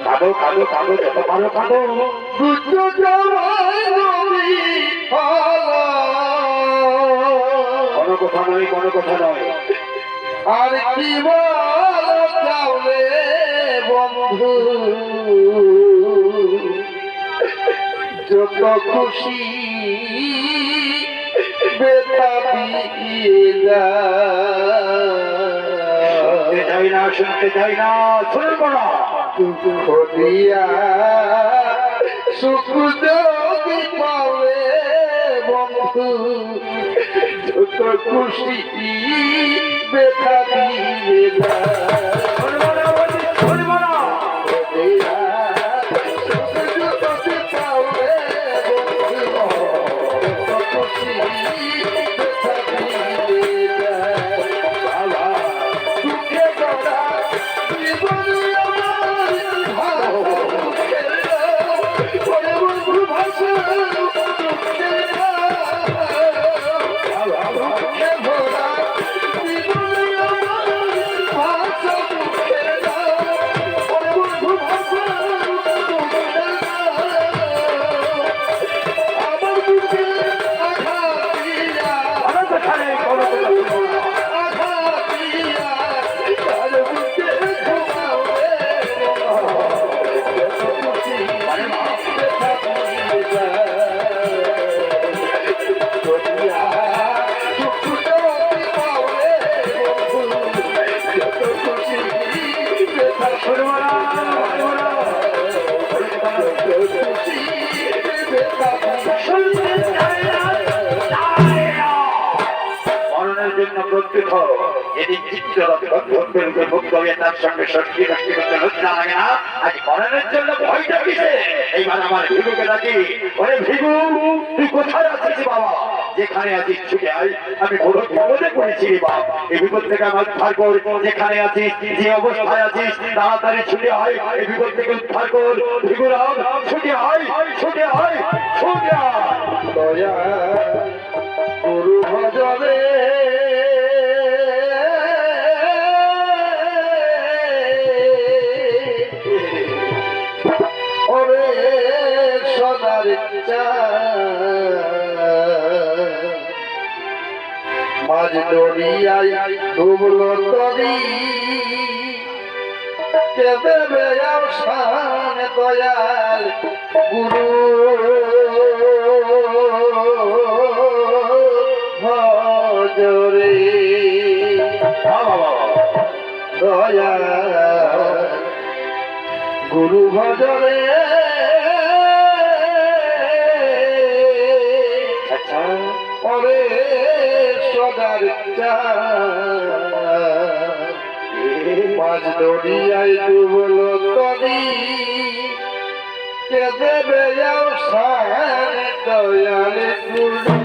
কাঁদো কাঁদো কাঁদো যত পারো কাঁদো কোনো কথা নয় কোনো কথা নয় আর কি বলে বন্ধু যত খুশি বেতা শুনতে চাই না শুনতে চাই না শুনবো না দুঃখ দিয়া সুখ যদি পাবে বন্ধু যত খুশি বেতা দিয়ে শুনবো না বলছি, শুনবো না মরণের জন্য প্রস্তুত হও। যেদিন চিত্ররথ গন্ধর্বের রূপে মুক্ত হয়ে তার সঙ্গে ষষ্ঠী রক্তি করতে লজ্জা লাগে না, আজ মরণের জন্য ভয়টা কিসে? এইবার আমার ভিগুকে ডাকি, ওরে ভিগু, তুই কোথায় আছিস বাবা? যেখানে আছিস ছুটে আয়, আমি বড় বিপদে পড়েছি রে বাপ। এই বিপদ থেকে আমার উদ্ধার কর। যেখানে আছিস, যে অবস্থায় আছিস, তাড়াতাড়ি ছুটে আয়, এই বিপদ থেকে উদ্ধার কর। ভিগুরাম, ছুটে আয়, ছুটে আয়, ছুটে আয়। দয়া গুরু ভজরে ওরে সদার মাঝ দরিয়ায় ডুবল তরি কে দেবে আসান দয়াল গুরু ভজরে দয়া গুরু ভজরে ওরে সদার মাঝ দরিয়ায় ডুবল তরি কে দেবে সান দয়াল গুরু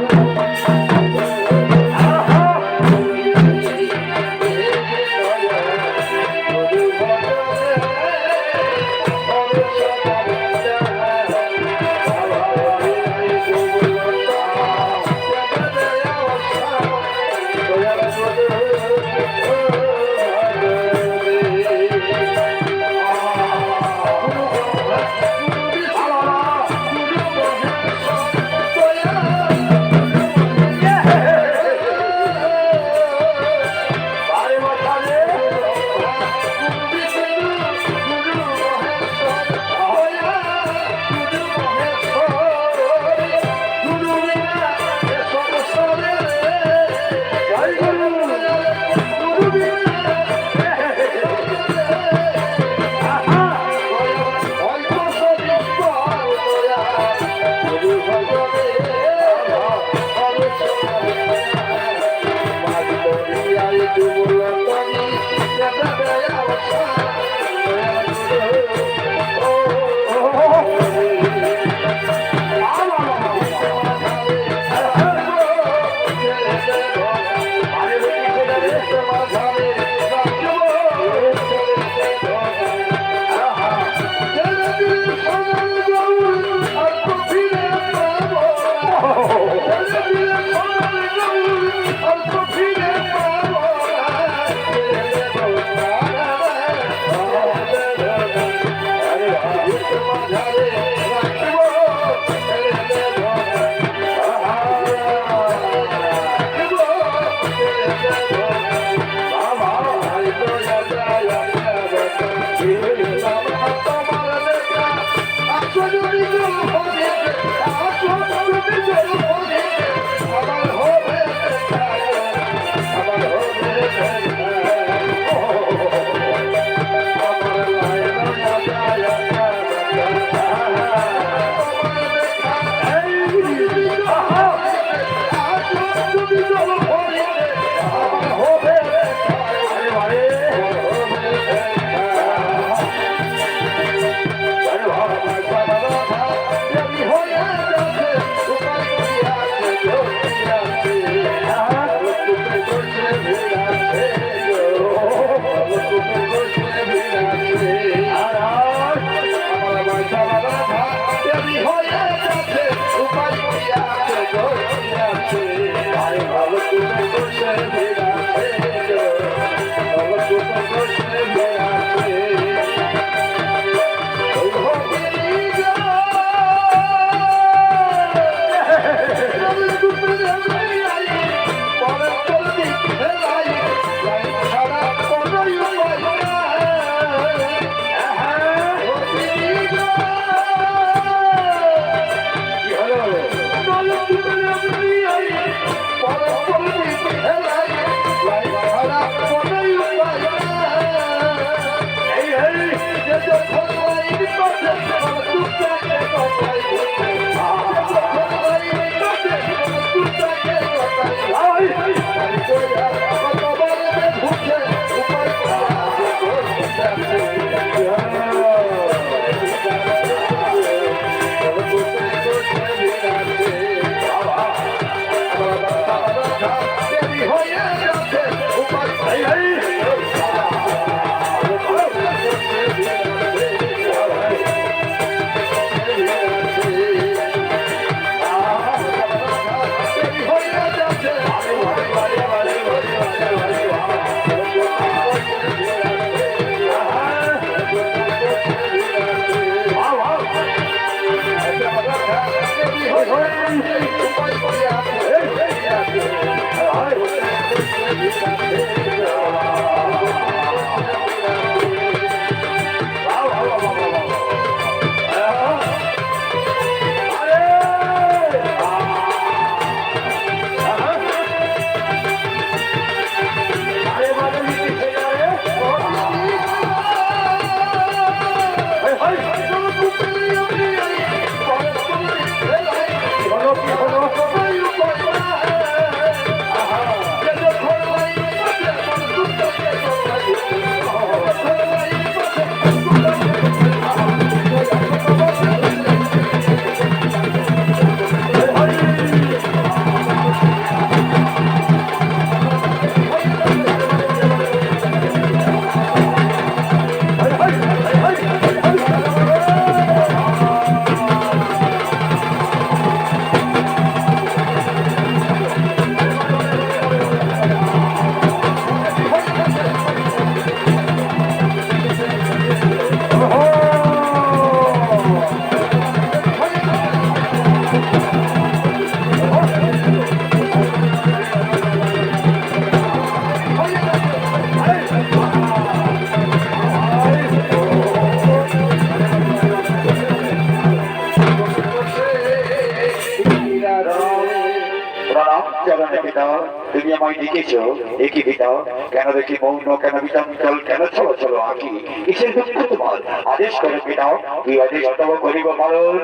একই পিতা কেন দেখি মৌন কেন বিচঞ্চল কেন চলো চলো আঁকি কিসের দুঃখ তোমার আদেশ করে পিতা কি আদেশ তব করিব পালন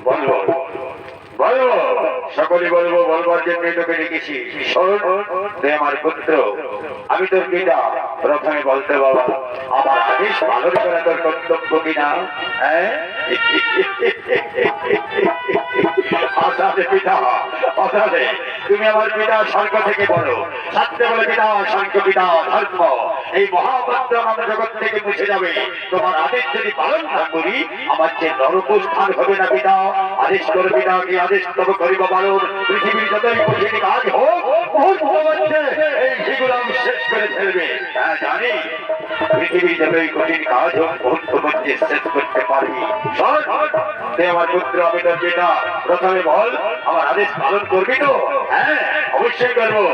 বলবো বলবো সকলে বলবো বলবার জন্যই তোকে ডেকেছি শোন তুই আমার পুত্র আমি তোর পিতা প্রথমে বলতে বাবা আমার আদেশ পালন করা তোর কর্তব্য কিনা হ্যাঁ আসাদে পিতা আসাদে তুমি আমার পিতা স্বর্গ থেকে বলো সত্য বলে পিতা স্বর্গ পিতা ধর্ম এই মহামন্ত্র আমার জগৎ থেকে মুছে যাবে তোমার আদেশ যদি পালন না করি আমার যে নরক স্থান হবে না পিতা আদেশ করে পিতা কি আদেশ তবে করিব পালন পৃথিবীর যতই কঠিন কাজ হোক মুহূর্ত মধ্যে এই সেগুলো শেষ করে ফেলবে হ্যাঁ জানি পৃথিবীর যতই কঠিন কাজ হোক মুহূর্ত মধ্যে শেষ করতে পারবি শোন, তুই আমার পুত্র আমি তোর পিতা প্রথমে বল আমার আদেশ পালন করবি তো হ্যাঁ অবশ্যই করবো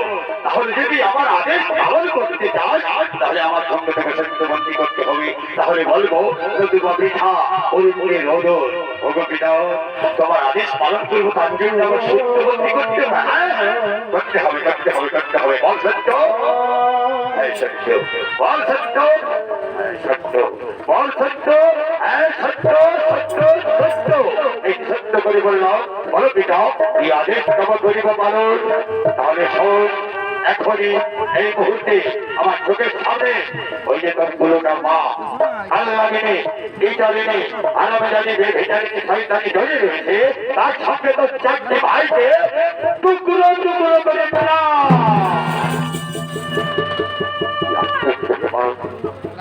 তাহলে যদি আমার আদেশ পালন করতে চাস তাহলে আমার সঙ্গে থেকে সত্যবন্দী করতে হবে তাহলে বলবো নতুবা বৃথা পরিপুরে রোদন ওগো পিতা তোমার আদেশ পালন করবো তার জন্য আমার সত্যবন্দী করতে হবে করতে হবে করতে হবে করতে হবে বল সত্য এই সত্য বল সত্য এই সত্য বল সত্য এই সত্য সত্য সত্য এই সত্য করে বললাম বলো পিতা এই আদেশ তোমার করিব পালন তাহলে শোন এখনই এই মুহূর্তে আমার চোখের সামনে ওই যে তোর পুরোটা মা আল্লাহ মেনে এইটা মেনে আরামে জানি ভেতরে শয়তানি ধরে রয়েছে তার সামনে তোর চারটি ভাইকে টুকরো টুকরো করে ফেলা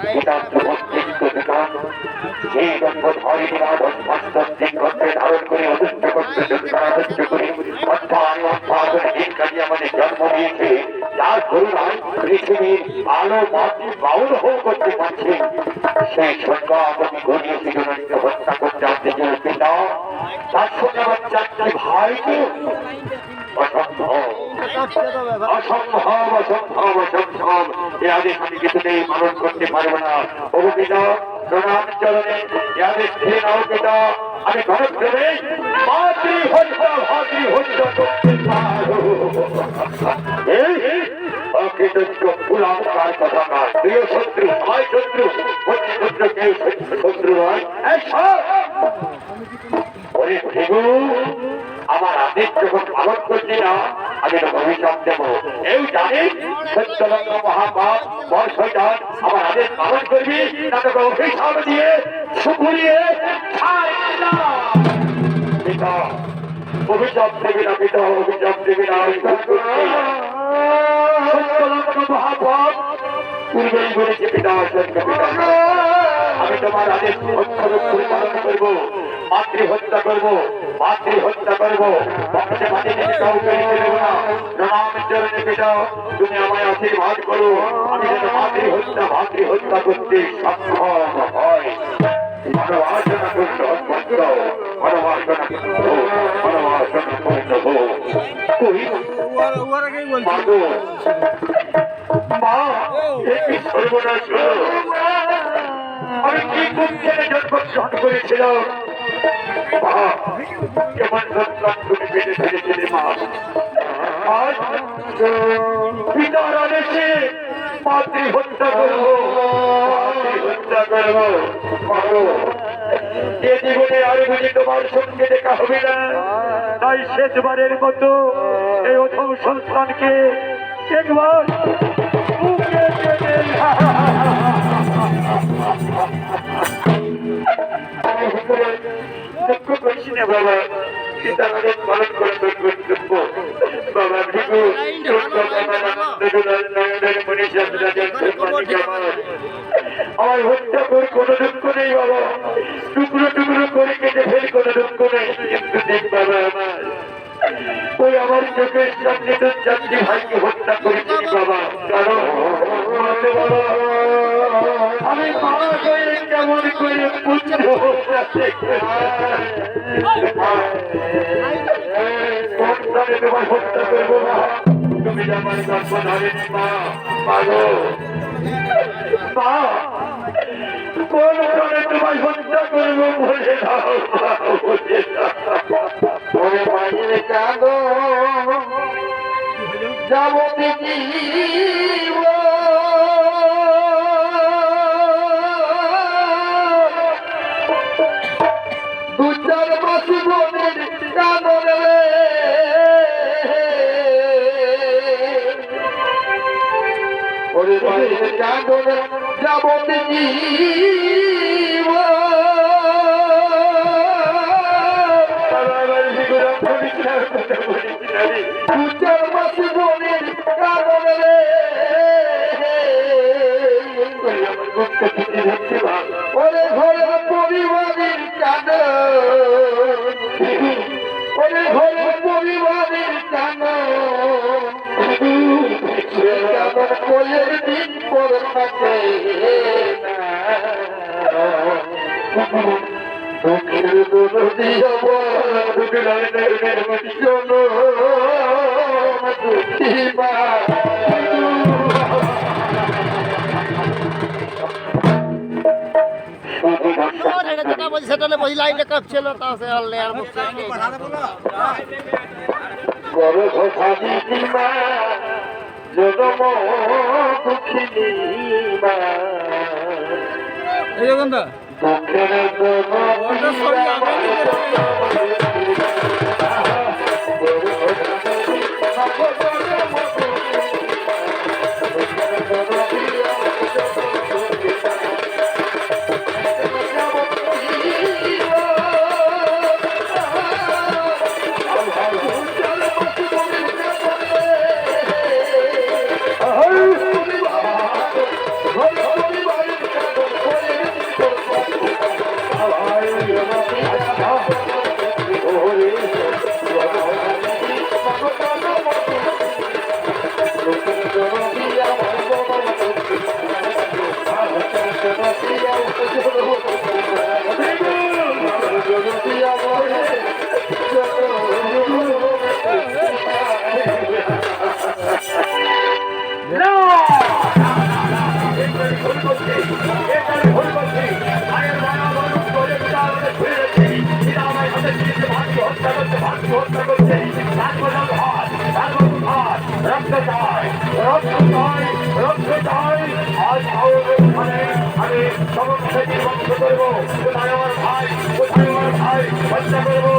এই গল্প ধরে ধারণ করে অদৃশ্য করতে অদৃশ্য করে আমাদের জন্ম দিয়েছে যার করুণায় পৃথিবীর আলো মাটি বাউল হোক করতে পারছে সেই সঙ্গে আমাকে গড়িয়েছে জননীকে হত্যা করতে আসতে চলেছে না তার সঙ্গে আমার চারটি ভাইকে অসম্ভব অসম্ভব অসম্ভব অসম্ভব এ আদেশ আমি কিছুতেই পালন করতে পারবো না অভিপিতা প্রণাম চরণে এ আদেশ খেয়ে নাও পিতা আমি ঘরত করে ভাতৃ হত্যা করতে পারো অকৃতজ্ঞ ফুলাঙ্কার কথা নয় প্রিয় শত্রু হয় শত্রু শত্রু কেউ শত্রু নয় ওরে ভেগু আমার আদেশ যখন পালন করছি না আমি তো ভবিষ্যৎ দেবো এই জানি সত্যলঙ্গ মহাপাপ বর শয়তান আমার আদেশ পালন করবি না তোকে অভিশাপ দিয়ে সুপুরিয়ে পিতা অভিশাপ দেবী না পিতা অভিশাপ দেবী না সত্যলঙ্গ মহাপাপ পূর্বেই বলেছে পিতা পিতা আমি তোমার আদেশ অক্ষরক্ষরে পালন করবো মাতৃ হত্যা করবো মাতৃ হত্যা করবো বংশে মাঝে নিজে কাউকে নিতে দেবো না প্রণাম চরণে পিতা তুমি আমায় আশীর্বাদ করো আমি যেন মাতৃ হত্যা করতে সক্ষম হয় মনোবাসনা করতে অভ্যস্ত মনোবাসনা করতে মাগো মা এই সর্বনাশ হলো আমি কি কুঞ্চনে জন্মগ্রহণ করেছিলাম কেমন সন্তান তুমি পেটে ফেলেছিলে মা আজ পিতার আদেশে মাতৃ হত্যা করবো যে জীবনে আর বুঝি তোমার সঙ্গে দেখা হবে না তাই শেষবারের মতো এই অথম সন্তানকে একবার বুকে টেনে দুঃখ করছি না বাবা পিতাকে পালন করে তোর কর্তব্য বাবা ভিগু আমার হত্যা করে কোনো দুঃখ নেই বাবা টুকরো টুকরো করে কেটে ফেল কোনো দুঃখ নেই কিন্তু দেখ বাবা আমার ওই আমার চোখের সামনে তোর চারটি ভাইকে হত্যা করেছিস বাবা কারণ বাবা আমি মা হয়ে কেমন করে পুত্র তোমার হত্যা করবো না তুমি আমার গল্প ধরেন মা পাগো মা কোন কারণে তোমার হত্যা করবো বলে দাও বলে দাও কাঁদো যাবতীয় দু চার মাস বনের কানরে ওরে বাইরে কানরে যাবতীয় দু চার মাস বনের কানরে ওরে ঘরের পরিবারের কান ওরে ঘরের পরিবারের কান কেমন কোয়ের দিন পর থাকে দুঃখের দরদি দুঃখী মা যেটা বলছি সেটা বই লাইনে কাঁপছিল তা সে আর লেয়ার বসছে বড় ভাবি মা জনম দুঃখিনী মা এই গন্ধা দুঃখের আমি সমস্ত বন্ধ করবো কোথায় আমার ভাই কোথায় আমার ভাই হত্যা করবো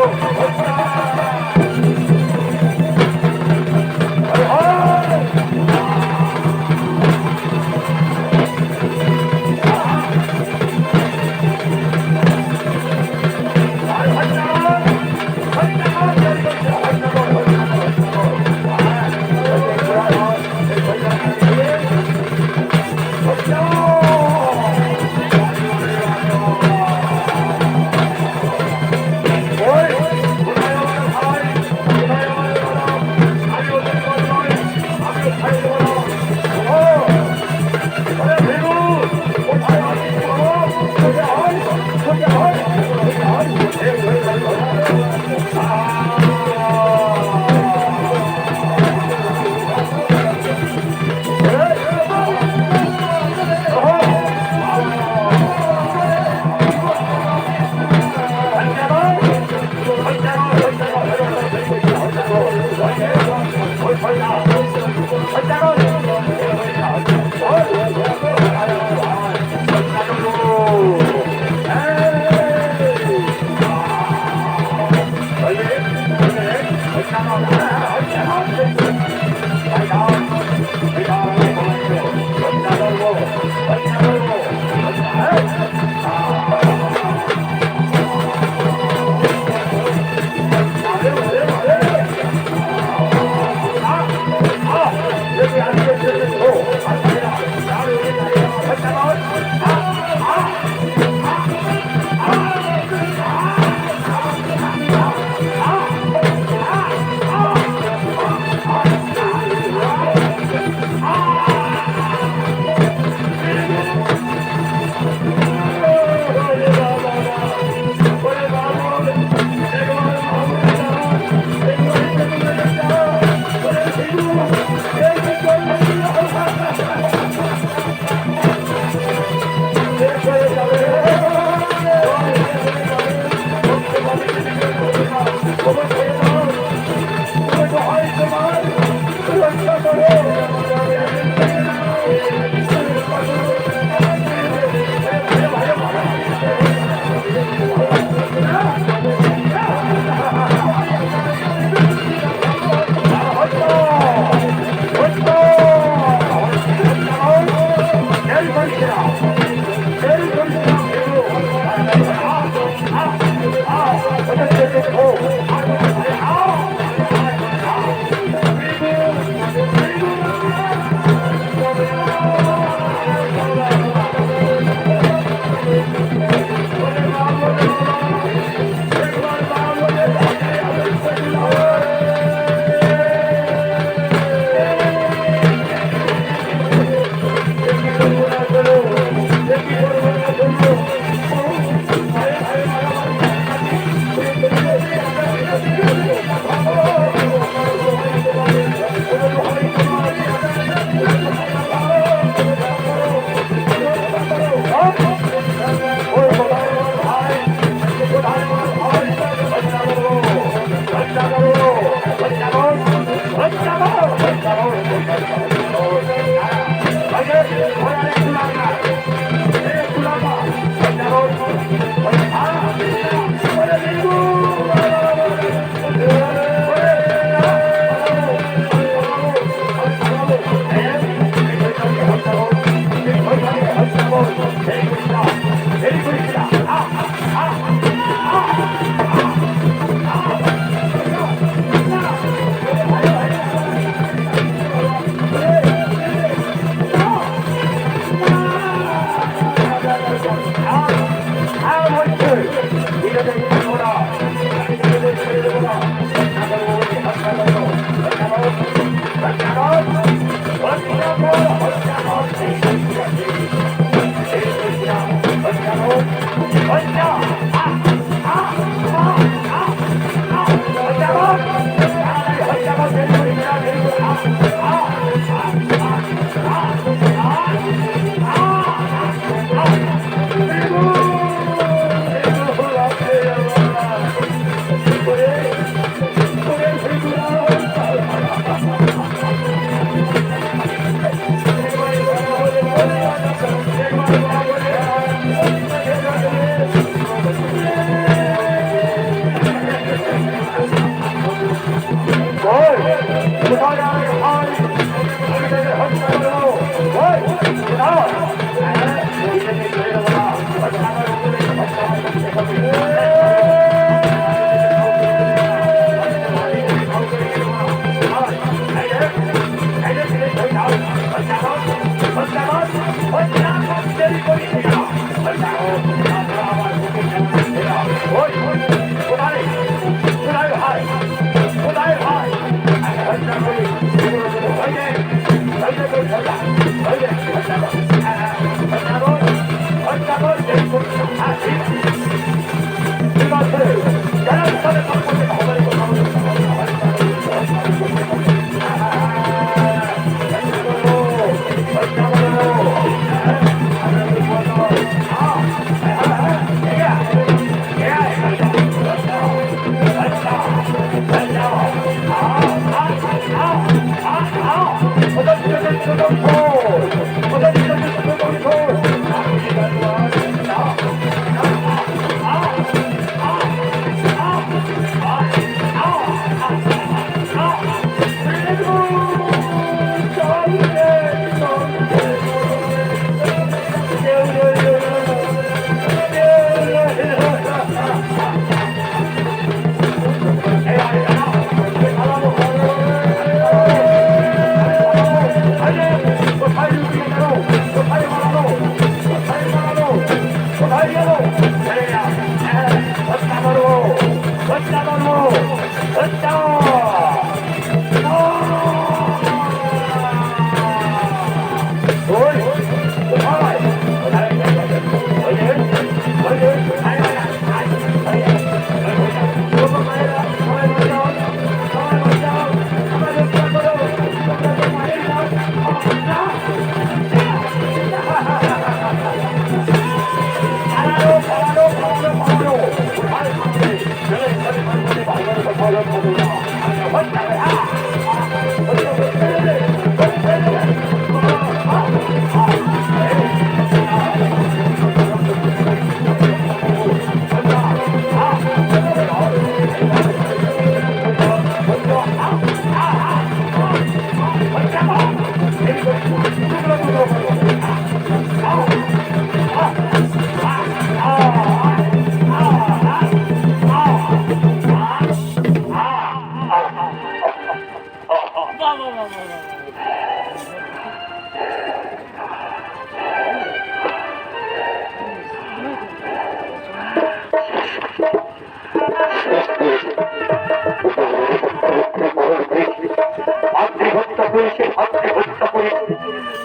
হত্যা করেছে হত্যা করেছে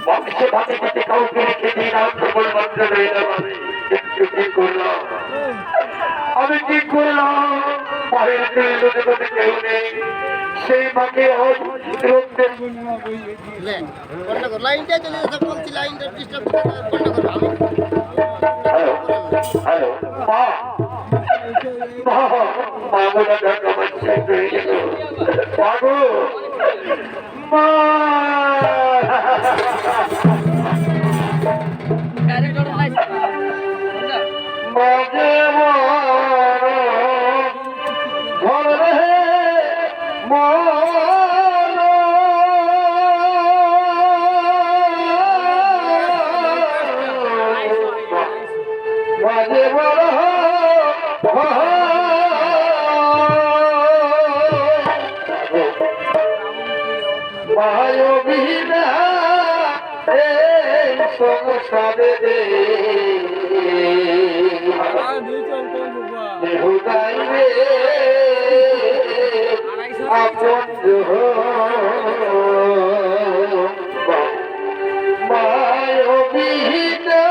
বংশে ভাতে ভাতে কাউকে রেখে দিন আর কেবল মাত্র রয়ে যাবে কিন্তু কি করলাম আমি কি করলাম পায়ের লোকে লোকে কেউ নেই সেই মাকে লাইনটা চলে যাচ্ছে বলছি লাইনটা ডিস্টার্ব বন্ধ করো হ্যালো মা মা মা বলে দেখা বাচ্চা হয়ে গেল বাবু মা মাঝে ঘরে মাঝে বড় মায়বিনা এই সংসারে হুদাইবে আপন মায়বিনা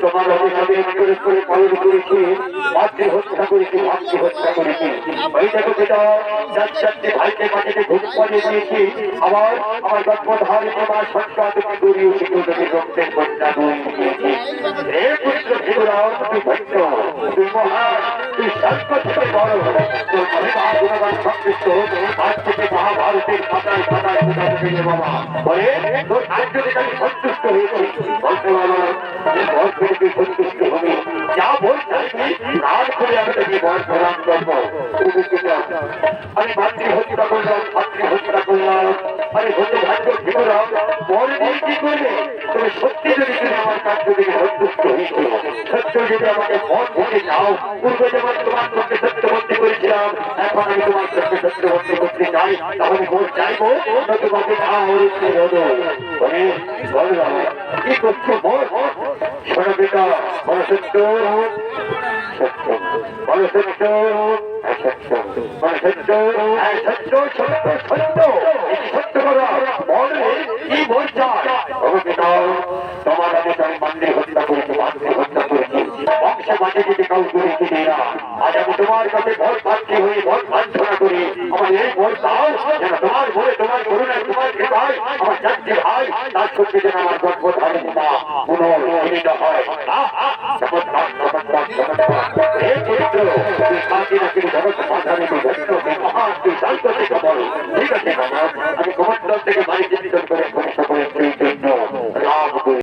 তোমার অভিভাবক করে পালন করেছি মাতৃহত্যা করেছি মাতৃহত্যা করেছি ওই দেখো যেটা চারটে ভাইকে মাটিতে ঘুম পাড়িয়ে দিয়েছি আমার গর্ভধারী আমার সন্তানকে গড়িয়ে উঠে তোদের রক্তের বন্যা বই দিয়েছি হে পুত্র ভীমরাও তুই ভক্ত তুই মহান তুই তুই শান্ত থেকে বড় তোর মহিমা গুণগান সংকৃষ্ট আজ থেকে মহাভারতের পাতায় পাতায় কোথা থেকে বাবা বলে তোর আজ যদি আমি সন্তুষ্ট হয়েছি বলতে পারো এই বর করে তুই সন্তুষ্ট হবি যা বল চাইবি কাজ করে আমি তোকে বর প্রদান করবো আমি মাতৃ হত্যা করলাম আমি হতে ভাগ্য জীবরাম বল নিয়ে কি করবে তুমি সত্যি যদি তুমি আমার কার্য থেকে সন্তুষ্ট হয়েছিল সত্য যদি আমাকে মন থেকে যাও পূর্বে যেমন তোমার সত্যি সত্যবর্তী করেছিলাম এখন আমি তোমার সত্যি সত্যবর্তী করতে চাই তাহলে বল চাইবো তোমাকে কি করছো বল শোনো বেটা বলো সত্য বলো সত্য সত্য সত্য সত্য সত্য সত্য করা বলে কি বলছা তোমার আগে আমি মন্দির হত্যা করেছি মন্দির হত্যা করেছি বংশ মাঝে যদি কাউ করেছি না আজ আমি তোমার কাছে ভোট পাচ্ছি হয়ে ভোট প্রার্থনা করি আমার এই ভোট দাও যেন তোমার ভোরে তোমার করুণায় তোমার কৃপায় আমার চারটি ভাই তার সত্যি যেন আমার গর্ব ধারণ না পুনর্মিত হয় চমৎকার চমৎকার চমৎকার এই চরিত্র তুই কাঁদি না কিন্তু জগৎ সমাধানে তুই ধন্য মহান তুই শান্ত থেকে বল ঠিক আছে বাবা আমি কুমন্ডল থেকে বাড়ি চিন্তিত করে সকলের জন্য